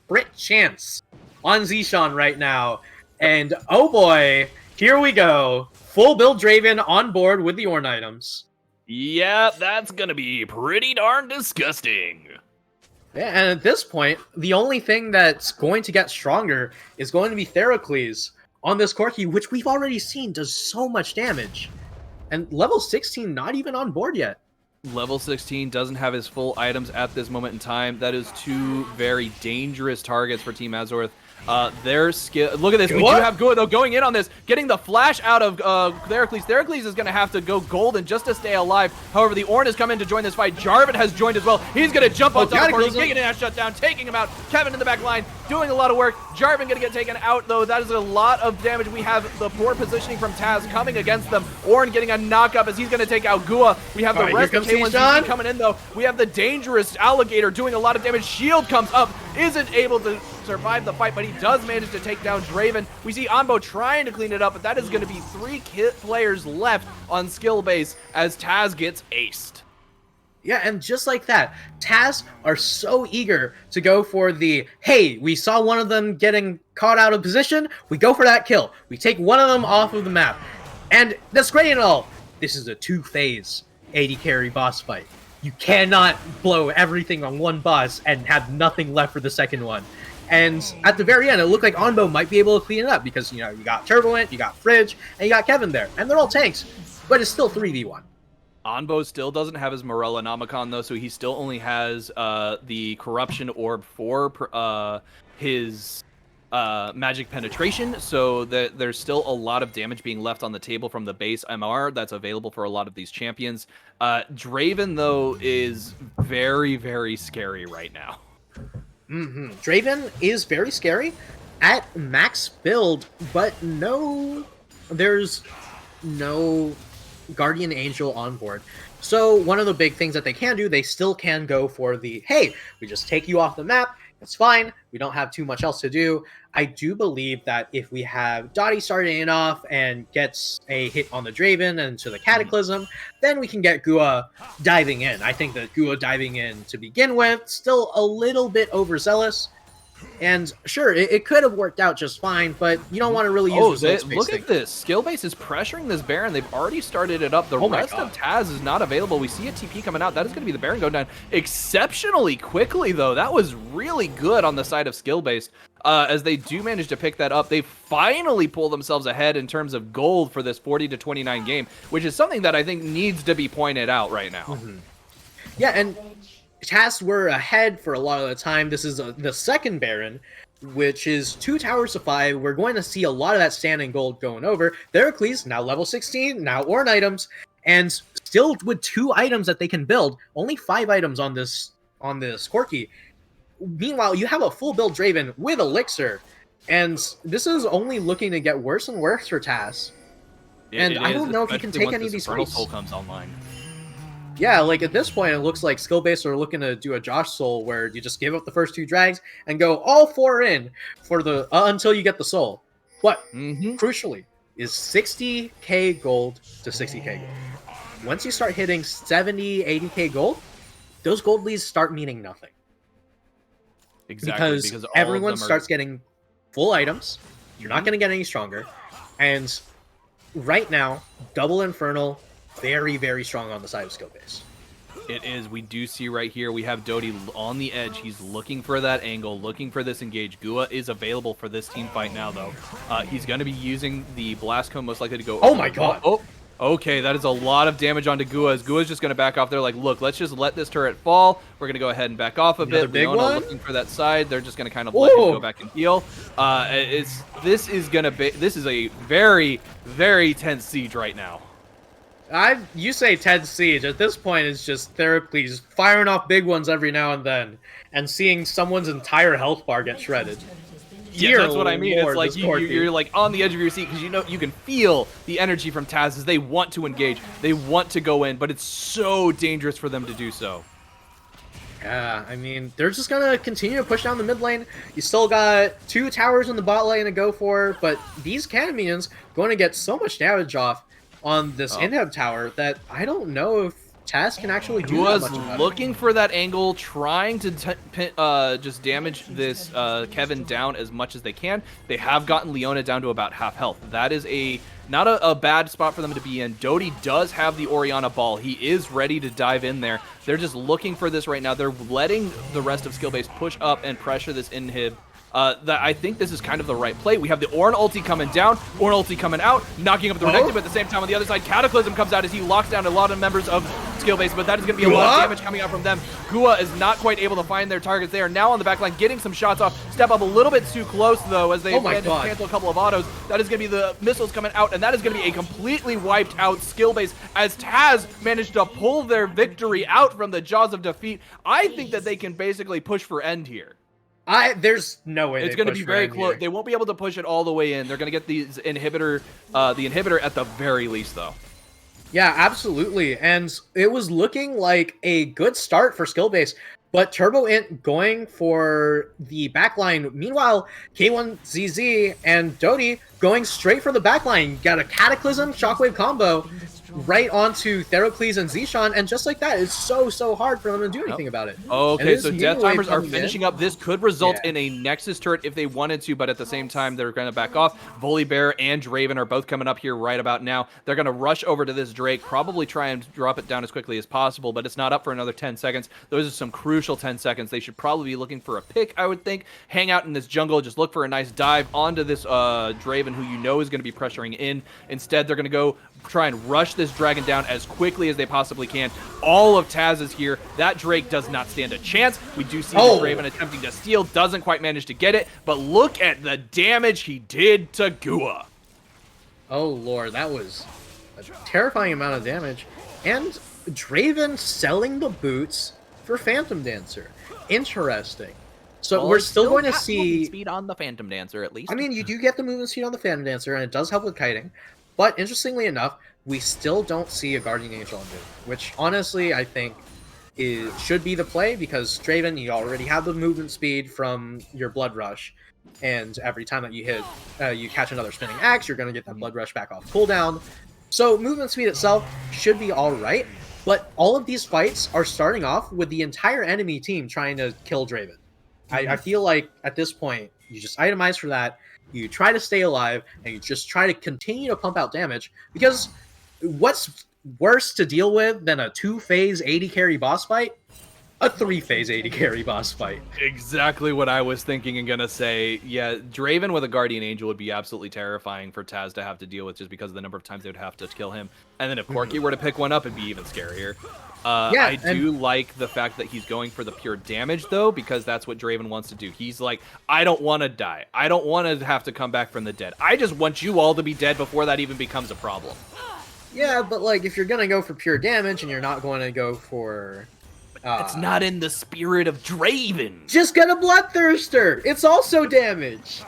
crit chance on Zishan right now. And oh boy, here we go. Full build Draven on board with the Ornn items. Yeah, that's gonna be pretty darn disgusting. Yeah, and at this point, the only thing that's going to get stronger is going to be Theracles on this Corki, which we've already seen does so much damage. And level 16 not even on board yet. Level 16 doesn't have his full items at this moment in time. That is two very dangerous targets for Team Azeroth. Their skill. Look at this. We do have Gua though going in on this, getting the flash out of Theracles. Theracles is going to have to go golden just to stay alive. However, the Ornn has come in to join this fight. Jarvan has joined as well. He's going to jump on top of the party, taking a shutdown, taking him out. Kevin in the back line, doing a lot of work. Jarvan going to get taken out though. That is a lot of damage. We have the poor positioning from TAS coming against them. Ornn getting a knock up as he's going to take out Gua. We have the rest of K1 coming in though. We have the dangerous alligator doing a lot of damage. Shield comes up, isn't able to survive the fight, but he does manage to take down Draven. We see Anbo trying to clean it up, but that is going to be 3 players left on skill base as TAS gets aced. Yeah, and just like that, TAS are so eager to go for the, hey, we saw one of them getting caught out of position, we go for that kill. We take one of them off of the map. And that's great and all. This is a 2-phase AD carry boss fight. You cannot blow everything on one boss and have nothing left for the second one. And at the very end, it looked like Anbo might be able to clean it up because, you know, you got Turbulent, you got Fridge, and you got Kevin there. And they're all tanks, but it's still 3v1. Anbo still doesn't have his Morellonomicon though, so he still only has the Corruption Orb for his magic penetration, so that there's still a lot of damage being left on the table from the base MR that's available for a lot of these champions. Draven though is very, very scary right now. Draven is very scary at max build, but there's no Guardian Angel on board. So one of the big things that they can do, they still can go for the, hey, we just take you off the map, it's fine, we don't have too much else to do. I do believe that if we have Dottie starting it off and gets a hit on the Draven and to the Cataclysm, then we can get Gua diving in. I think that Gua diving in to begin with, still a little bit overzealous. And sure, it could have worked out just fine, but you don't want to really use the look at this. Skill base is pressuring this Baron. They've already started it up. The rest of TAS is not available. We see a TP coming out. That is going to be the Baron going down exceptionally quickly, though. That was really good on the side of skill base. As they do manage to pick that up, they finally pull themselves ahead in terms of gold for this 40-29 game, which is something that I think needs to be pointed out right now. Yeah, and TAS were ahead for a lot of the time. This is the second Baron, which is 2 towers to 5. We're going to see a lot of that standing gold going over. Theracles, now level 16, now Ornn items, and still with 2 items that they can build. Only 5 items on this Corki. Meanwhile, you have a full build Draven with Elixir, and this is only looking to get worse and worse for TAS. And I don't know if you can take any of these fights. Soul comes online. Yeah, like at this point, it looks like skill base are looking to do a Josh Soul where you just give up the first 2 drags and go all 4 in for the until you get the soul. But crucially, is 60k gold to 60k gold. Once you start hitting 70, 80k gold, those gold leads start meaning nothing. Exactly, because everyone starts getting full items. You're not going to get any stronger. And right now, Double Infernal, very, very strong on the side of skill base. It is. We do see right here, we have Doty on the edge. He's looking for that angle, looking for this engage. Gua is available for this team fight now, though. He's going to be using the Blast Cone, most likely to go... Oh my god! Oh, okay, that is a lot of damage onto Gua, as Gua's just going to back off there like, look, let's just let this turret fall. We're going to go ahead and back off a bit. Leona looking for that side. They're just going to kind of let him go back and heal. This is a very, very tense siege right now. You say 10 siege. At this point, it's just Theracles firing off big ones every now and then, and seeing someone's entire health bar get shredded. Yeah, that's what I mean. It's like you're like on the edge of your seat because you can feel the energy from TAS as they want to engage, they want to go in, but it's so dangerous for them to do so. Yeah, I mean, they're just gonna continue to push down the mid lane. You still got 2 towers in the bot lane to go for, but these cannon minions going to get so much damage off on this inhib tower that I don't know if TAS can actually do that much about it. Looking for that angle, trying to just damage this Kevin down as much as they can. They have gotten Leona down to about half health. That is not a bad spot for them to be in. Doty does have the Orianna ball. He is ready to dive in there. They're just looking for this right now. They're letting the rest of skill base push up and pressure this inhib that I think this is kind of the right play. We have the Ornn ulti coming down, Ornn ulti coming out, knocking up the Renekton, but at the same time on the other side, Cataclysm comes out as he locks down a lot of members of skill base, but that is going to be a lot of damage coming out from them. Gua is not quite able to find their targets. They are now on the back line getting some shots off. Step up a little bit too close, though, as they managed to cancel a couple of autos. That is going to be the missiles coming out, and that is going to be a completely wiped out skill base as TAS managed to pull their victory out from the jaws of defeat. I think that they can basically push for end here. There's no way it's going to be very close. They won't be able to push it all the way in. They're going to get these inhibitor, the inhibitor at the very least, though. Yeah, absolutely. And it was looking like a good start for skill base, but Turbo Int going for the backline. Meanwhile, K1ZZ and Dodie going straight for the backline. Got a Cataclysm Shockwave combo right onto Therocles and Zishan, and just like that, it's so hard for them to do anything about it. Okay, so Death Timers are finishing up. This could result in a Nexus turret if they wanted to, but at the same time, they're going to back off. Volibear and Draven are both coming up here right about now. They're going to rush over to this Drake, probably try and drop it down as quickly as possible, but it's not up for another 10 seconds. Those are some crucial 10 seconds. They should probably be looking for a pick, I would think. Hang out in this jungle, just look for a nice dive onto this Draven, who you know is going to be pressuring in. Instead, they're going to go try and rush this dragon down as quickly as they possibly can. All of Taz is here. That Drake does not stand a chance. We do see the Draven attempting to steal, doesn't quite manage to get it, but look at the damage he did to Gua. Oh lord, that was a terrifying amount of damage. And Draven selling the boots for Phantom Dancer. Interesting. So we're still going to see speed on the Phantom Dancer, at least. I mean, you do get the movement speed on the Phantom Dancer, and it does help with kiting. But interestingly enough, we still don't see a Guardian Angel on move, which honestly I think should be the play, because Draven, you already have the movement speed from your Blood Rush, and every time that you hit, you catch another spinning axe, you're going to get that Blood Rush back off cooldown. So movement speed itself should be alright, but all of these fights are starting off with the entire enemy team trying to kill Draven. I feel like at this point, you just itemize for that, you try to stay alive, and you just try to continue to pump out damage, because what's worse to deal with than a 2-phase 80 carry boss fight? A 3-phase 80 carry boss fight. Exactly what I was thinking and gonna say. Yeah, Draven with a Guardian Angel would be absolutely terrifying for Taz to have to deal with, just because of the number of times they would have to kill him. And then if Corki were to pick one up, it'd be even scarier. I do like the fact that he's going for the pure damage, though, because that's what Draven wants to do. He's like, I don't want to die. I don't want to have to come back from the dead. I just want you all to be dead before that even becomes a problem. Yeah, but like, if you're going to go for pure damage and you're not going to go for... It's not in the spirit of Draven. Just get a Bloodthirster. It's also damage.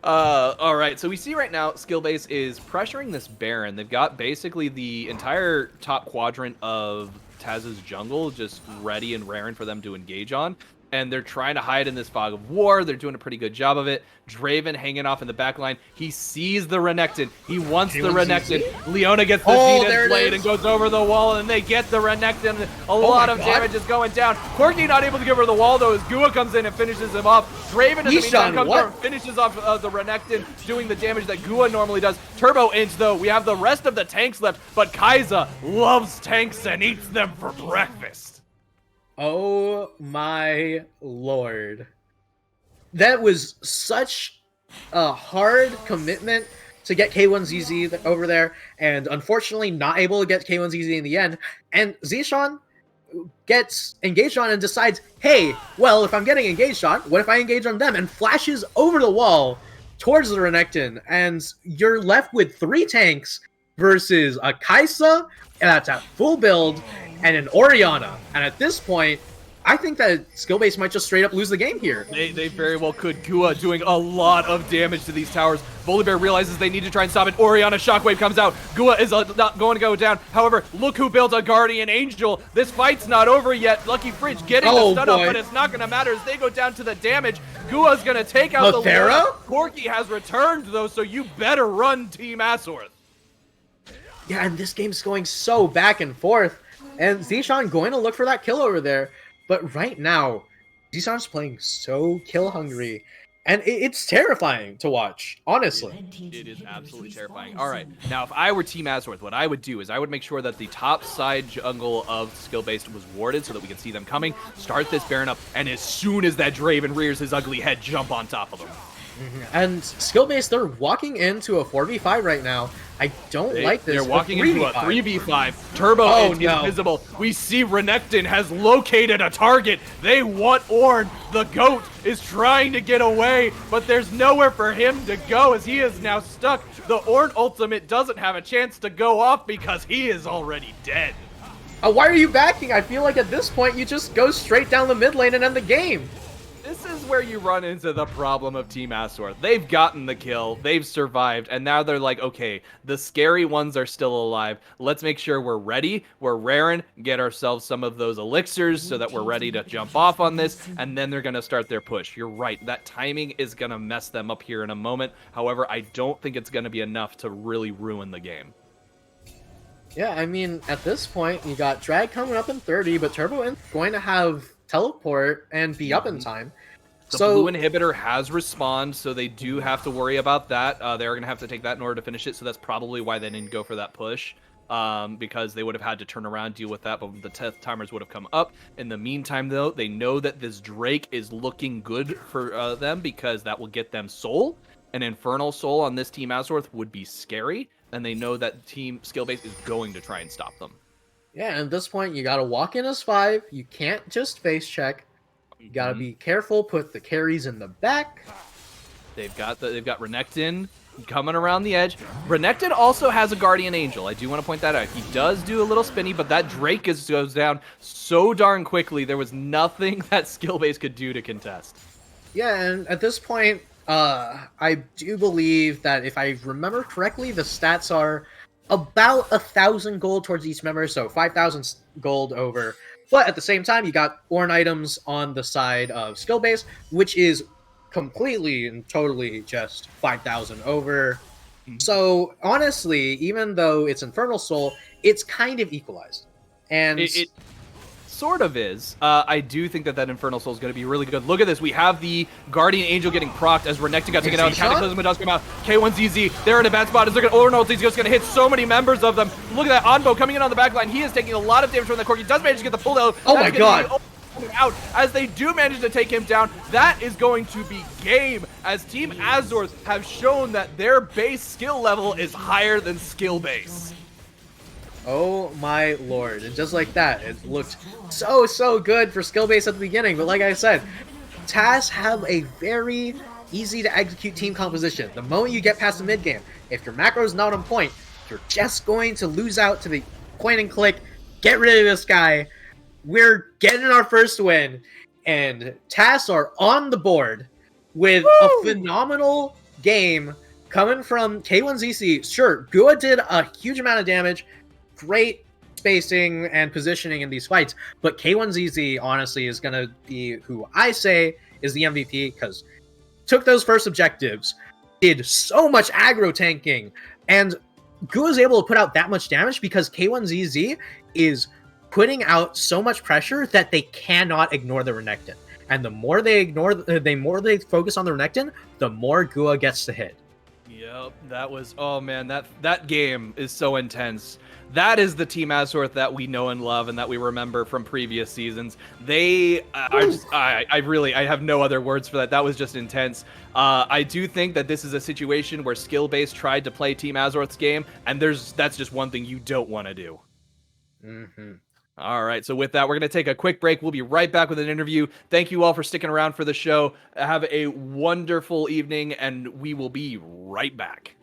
All right, so we see right now Skillbase is pressuring this Baron. They've got basically the entire top quadrant of Taz's jungle just ready and raring for them to engage on. And they're trying to hide in this fog of war. They're doing a pretty good job of it. Draven hanging off in the back line. He sees the Renekton. He wants the Renekton. Leona gets the Zenith Blade and goes over the wall, and they get the Renekton. A lot of damage is going down. Corki not able to give her the wall, though, as Gua comes in and finishes him off. Draven, in the meantime, comes over and finishes off the Renekton, doing the damage that Gua normally does. Turbo Inch, though, we have the rest of the tanks left, but Kai'Sa loves tanks and eats them for breakfast. Oh my lord. That was such a hard commitment to get K1ZZ over there, and unfortunately not able to get K1ZZ in the end. And Zishan gets engaged on and decides, hey, well, if I'm getting engaged on, what if I engage on them? And flashes over the wall towards the Renekton, and you're left with 3 tanks versus a Kai'Sa that's at full build, and an Orianna. And at this point, I think that Skillbase might just straight up lose the game here. They very well could. Gua doing a lot of damage to these towers. Volibear realizes they need to try and stop it. Orianna Shockwave comes out. Gua is not going to go down. However, look who built a Guardian Angel. This fight's not over yet. Lucky Fridge getting the stun up, but it's not going to matter as they go down to the damage. Gua's going to take out the Luna. Corki has returned, though, so you better run Team Asorth. Yeah, and this game's going so back and forth. And Zishan going to look for that kill over there. But right now, Zishan's playing so kill hungry. And it's terrifying to watch, honestly. It is absolutely terrifying. All right, now if I were Team Azorth, what I would do is I would make sure that the top side jungle of skill-based was warded so that we can see them coming, start this Baron up, and as soon as that Draven rears his ugly head, jump on top of him. And skill-based, they're walking into a 4v5 right now. I don't like this. They're walking into a 3v5. Turbo is invisible. We see Renekton has located a target. They want Ornn. The GOAT is trying to get away, but there's nowhere for him to go as he is now stuck. The Ornn ultimate doesn't have a chance to go off because he is already dead. Why are you backing? I feel like at this point you just go straight down the mid lane and end the game. This is where you run into the problem of Team Azorth. They've gotten the kill, they've survived, and now they're like, okay, the scary ones are still alive. Let's make sure we're ready, we're raring, get ourselves some of those elixirs so that we're ready to jump off on this, and then they're going to start their push. You're right, that timing is going to mess them up here in a moment. However, I don't think it's going to be enough to really ruin the game. Yeah, I mean, at this point, you got Drag coming up in 30, but Turbo is going to have teleport and be up in time. The blue inhibitor has respawned, so they do have to worry about that. They're going to have to take that in order to finish it, so that's probably why they didn't go for that push, because they would have had to turn around, deal with that, but the timers would have come up. In the meantime, though, they know that this Drake is looking good for them because that will get them Soul. An Infernal Soul on this Team Azorth would be scary, and they know that Team Skillbase is going to try and stop them. Yeah, and at this point, you got to walk in as 5. You can't just face check. You got to be careful, put the carries in the back. They've got Renekton coming around the edge. Renekton also has a Guardian Angel. I do want to point that out. He does do a little spinny, but that Drake goes down so darn quickly. There was nothing that Skillbase could do to contest. Yeah, and at this point, I do believe that if I remember correctly, the stats are about 1,000 gold towards each member, so 5,000 gold over. But at the same time, you got Ornn items on the side of skill base, which is completely and totally just 5,000 over. So honestly, even though it's Infernal Soul, it's kind of equalized. And it sort of is. I do think that Infernal Soul is going to be really good. Look at this. We have the Guardian Angel getting procced as Renekton got taken out. Cataclysm does come out. K1ZZ, they're in a bad spot. Is they're going to Ornn, he's just going to hit so many members of them. Look at that. Onbo coming in on the back line. He is taking a lot of damage from the core. He does manage to get the pull out. Oh my god. Out as they do manage to take him down. That is going to be game, as Team Azorth have shown that their base skill level is higher than skill base. Oh my lord. And just like that, it looked so good for skill base at the beginning. But like I said, TAS have a very easy to execute team composition. The moment you get past the mid game, if your macro is not on point, you're just going to lose out to the point and click, get rid of this guy. We're getting our first win, and TAS are on the board with a phenomenal game coming from K1ZC. Sure, Gua did a huge amount of damage, great spacing and positioning in these fights, but K1ZZ honestly is going to be who I say is the MVP, because took those first objectives, did so much aggro tanking, and Gua is able to put out that much damage because K1ZZ is putting out so much pressure that they cannot ignore the Renekton. And the more they focus on the Renekton, the more Gua gets to hit. Yep, that was, oh man, that game is so intense. That is the Team Azorth that we know and love and that we remember from previous seasons. I have no other words for that. That was just intense. I do think that this is a situation where skill-based tried to play Team Azorth's game, and that's just one thing you don't want to do. All right, so with that, we're going to take a quick break. We'll be right back with an interview. Thank you all for sticking around for the show. Have a wonderful evening, and we will be right back.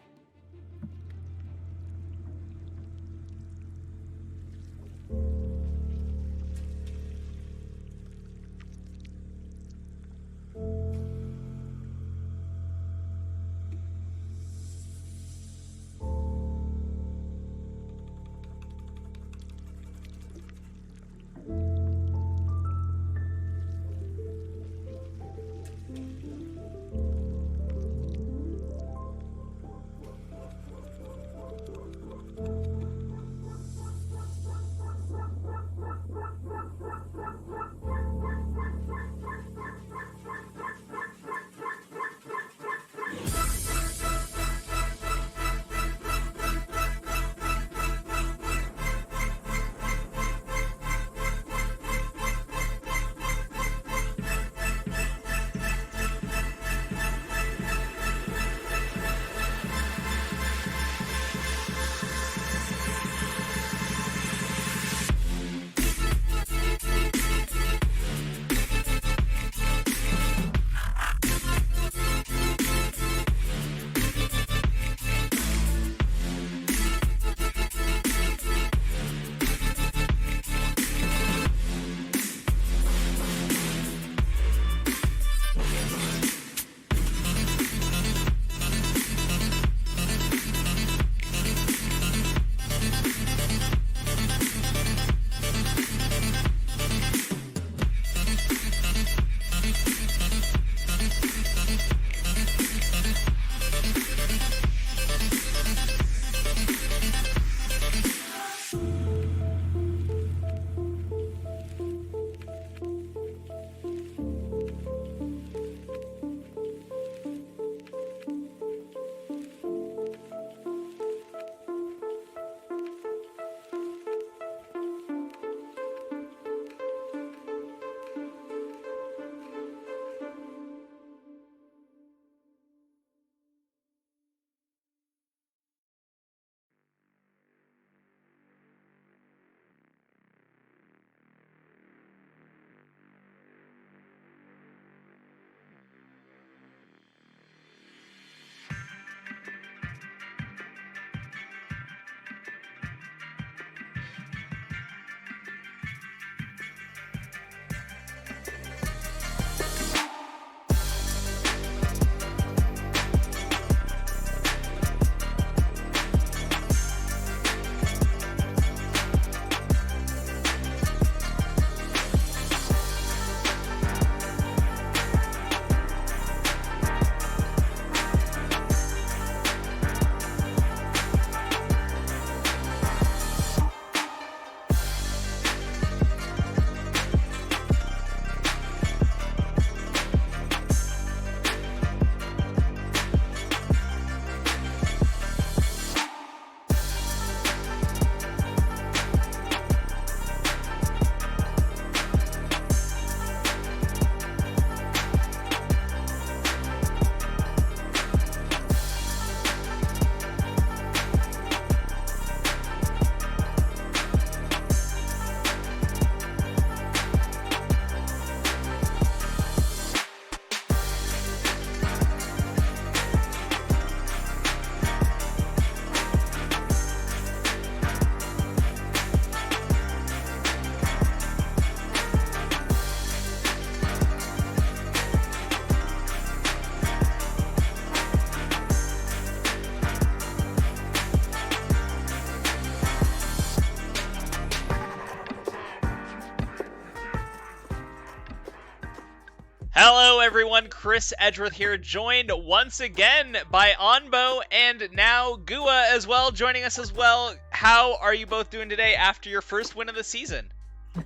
Hello everyone, Chris Edgeworth here, joined once again by Onbo and now Gua as well, joining us as well. How are you both doing today after your first win of the season?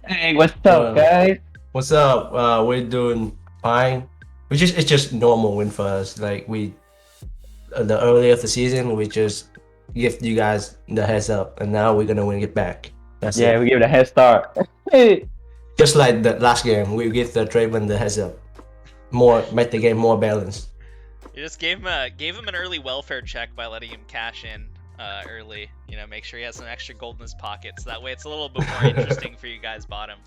Hey, what's up, guys? What's up? We're doing fine. It's just normal win for us. Like the earlier of the season, we just give you guys the heads up, and now we're gonna win it back. That's Yeah, it. we give it a head start. Hey, Just like the last game, we give the Draven the heads up. Make the game more balanced. You just gave him an early welfare check by letting him cash in early. You know, make sure he has some extra gold in his pocket, so that way it's a little bit more interesting for you guys bottom.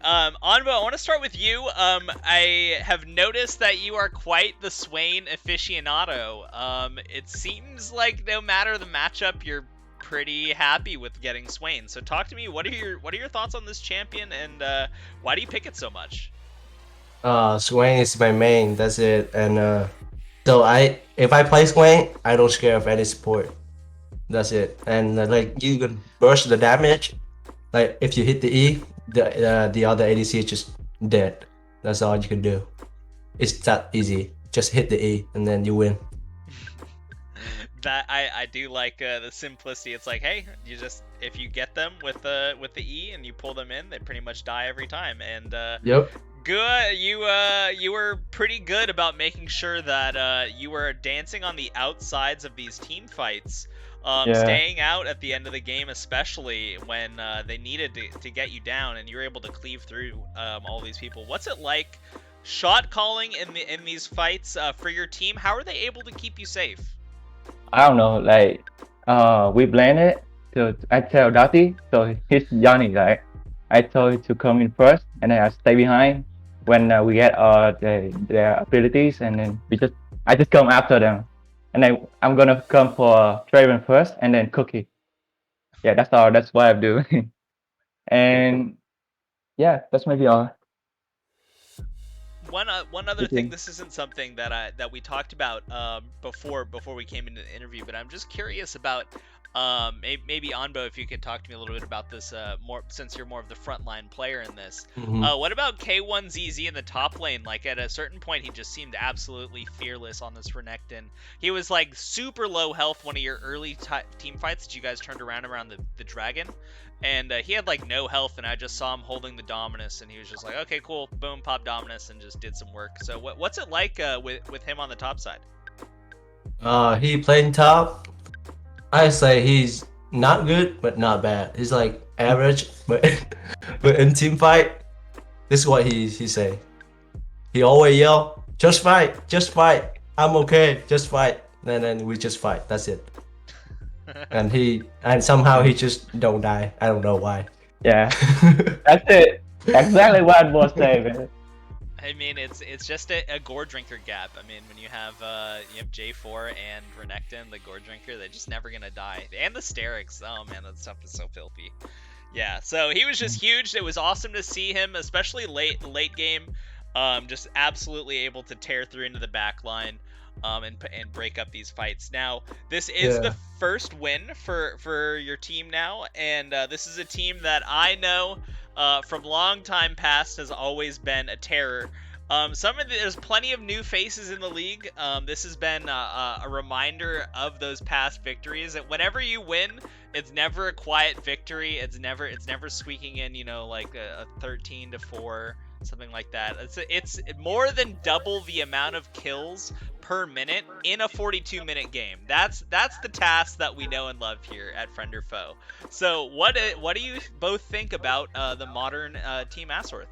Onbo, I want to start with you. I have noticed that you are quite the Swain aficionado. It seems like no matter the matchup, you're pretty happy with getting Swain. So talk to me. What are your thoughts on this champion, and why do you pick it so much? Swain is my main. That's it. And so if I play Swain, I don't scare of any support. That's it. And like you can burst the damage. Like if you hit the E, the other ADC is just dead. That's all you can do. It's that easy. Just hit the E and then you win. That I do like the simplicity. It's like, hey, you just if you get them with the E and you pull them in, they pretty much die every time. And Yep. Gua, you were pretty good about making sure that you were dancing on the outsides of these team fights, staying out at the end of the game, especially when they needed to get you down, and you were able to cleave through all these people. What's it like shot calling in these fights for your team? How are they able to keep you safe? I don't know, like, we planned it. So I tell Dati, so he's Johnny, right? I told him to come in first, and then I stay behind when we get their abilities, and then I just come after them, and then I'm gonna come for Draven first, and then Cookie. Yeah, that's all. That's what I'm doing. And yeah, that's maybe all. One other thing. This isn't something that we talked about before we came into the interview, but I'm just curious about maybe Onbo, if you could talk to me a little bit about this more, since you're more of the frontline player in this. What about K1ZZ in the top lane? Like at a certain point, he just seemed absolutely fearless on this Renekton. He was like super low health one of your early team fights that you guys turned around the dragon. And he had like no health, and I just saw him holding the Dominus, and he was just like, okay, cool, boom, pop Dominus, and just did some work. So what's it like with him on the top side? He playing top. I say he's not good, but not bad. He's like average, but but in team fight, this is what he say. He always yell, just fight, I'm okay, just fight. And then we just fight. That's it. and somehow he just don't die. I don't know why. Yeah, that's it. Exactly what I was saying, man. I mean, it's just a gore drinker gap. I mean, when you have J4 and Renekton, the gore drinker, they're just never gonna die. And the Sterix, oh man, that stuff is so filthy. Yeah, so he was just huge. It was awesome to see him, especially late game, just absolutely able to tear through into the back line. And break up these fights. Now, this is the first win for your team now, and this is a team that I know from long time past has always been a terror. There's plenty of new faces in the league. This has been a reminder of those past victories. That whenever you win, it's never a quiet victory. It's never squeaking in, like a 13-4. Something like that. It's more than double the amount of kills per minute in a 42-minute game. That's the TAS that we know and love here at Friend or Foe. So what do you both think about the modern Team Asworth?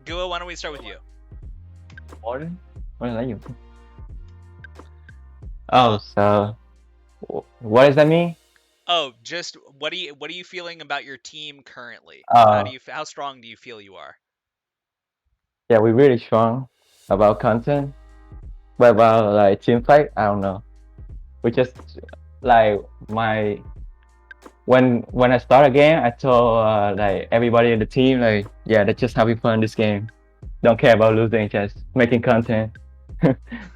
Gua, why don't we start with you? Modern? What is that you? Oh, so what does that mean? Oh, just what are you feeling about your team currently? How strong do you feel you are? Yeah, we're really strong about content, but about like team fight, I don't know. We just like when I start a game, I told like everybody in the team, like, yeah, let's just having fun this game. Don't care about losing, just making content.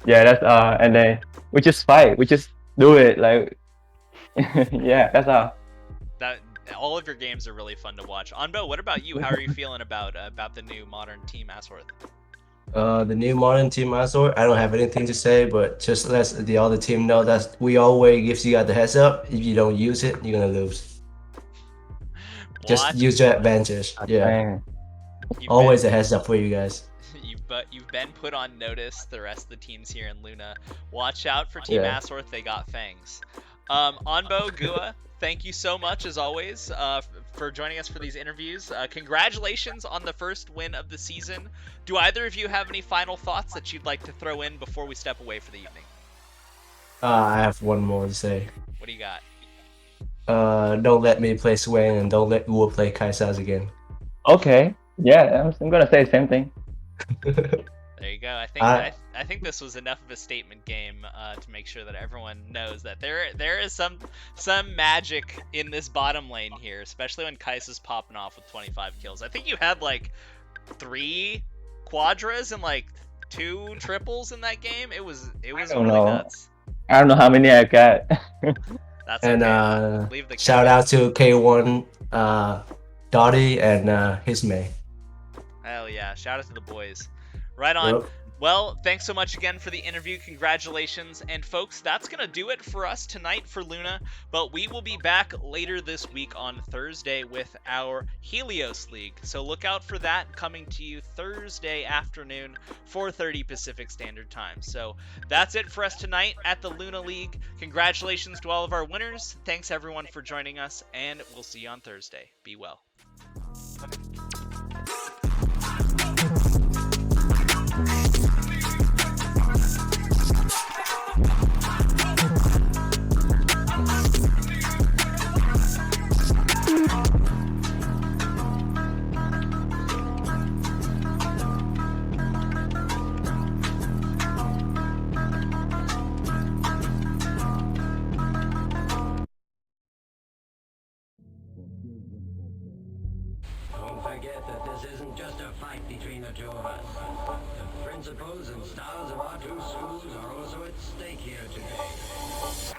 Yeah, that's and then we just fight. We just do it, like. Yeah, that's all. That all of your games are really fun to watch. Onbo, what about you? How are you feeling about the new modern Team Asworth? The new modern team Azor, I don't have anything to say, but just let the other team know that we always gives you guys the heads up. If you don't use it, you're gonna lose. Just Watch. use your advantage. Yeah, Man. You've always been, a heads up for you guys. you've been put on notice. The rest of the teams here in Luna, watch out for Team Yeah. Asworth. They got fangs. Onbo, Gua, thank you so much as always for joining us for these interviews. Congratulations on the first win of the season. Do either of you have any final thoughts that you'd like to throw in before we step away for the evening? I have one more to say. What do you got? Don't let me play Swain and don't let Wu play Kaisaz again. Okay. Yeah, I'm gonna say the same thing. There you go. I think this was enough of a statement game to make sure that everyone knows that there is some magic in this bottom lane here, especially when Kaisa's popping off with 25 kills. I think you had like 3 quadras and like 2 triples in that game. It was don't really know. nuts. I don't know how many I got. That's And okay. Leave the shout count. out to K1, Dottie, and his May. Hell yeah! Shout out to the boys. Right on. Yep. Well, thanks so much again for the interview. Congratulations. And folks, that's going to do it for us tonight for Luna. But we will be back later this week on Thursday with our Helios League. So look out for that coming to you Thursday afternoon, 4:30 Pacific Standard Time. So that's it for us tonight at the Luna League. Congratulations to all of our winners. Thanks everyone for joining us, and we'll see you on Thursday. Be well. Don't forget that this isn't just a fight between the two of us. The principles and styles of our two schools are also at stake here today.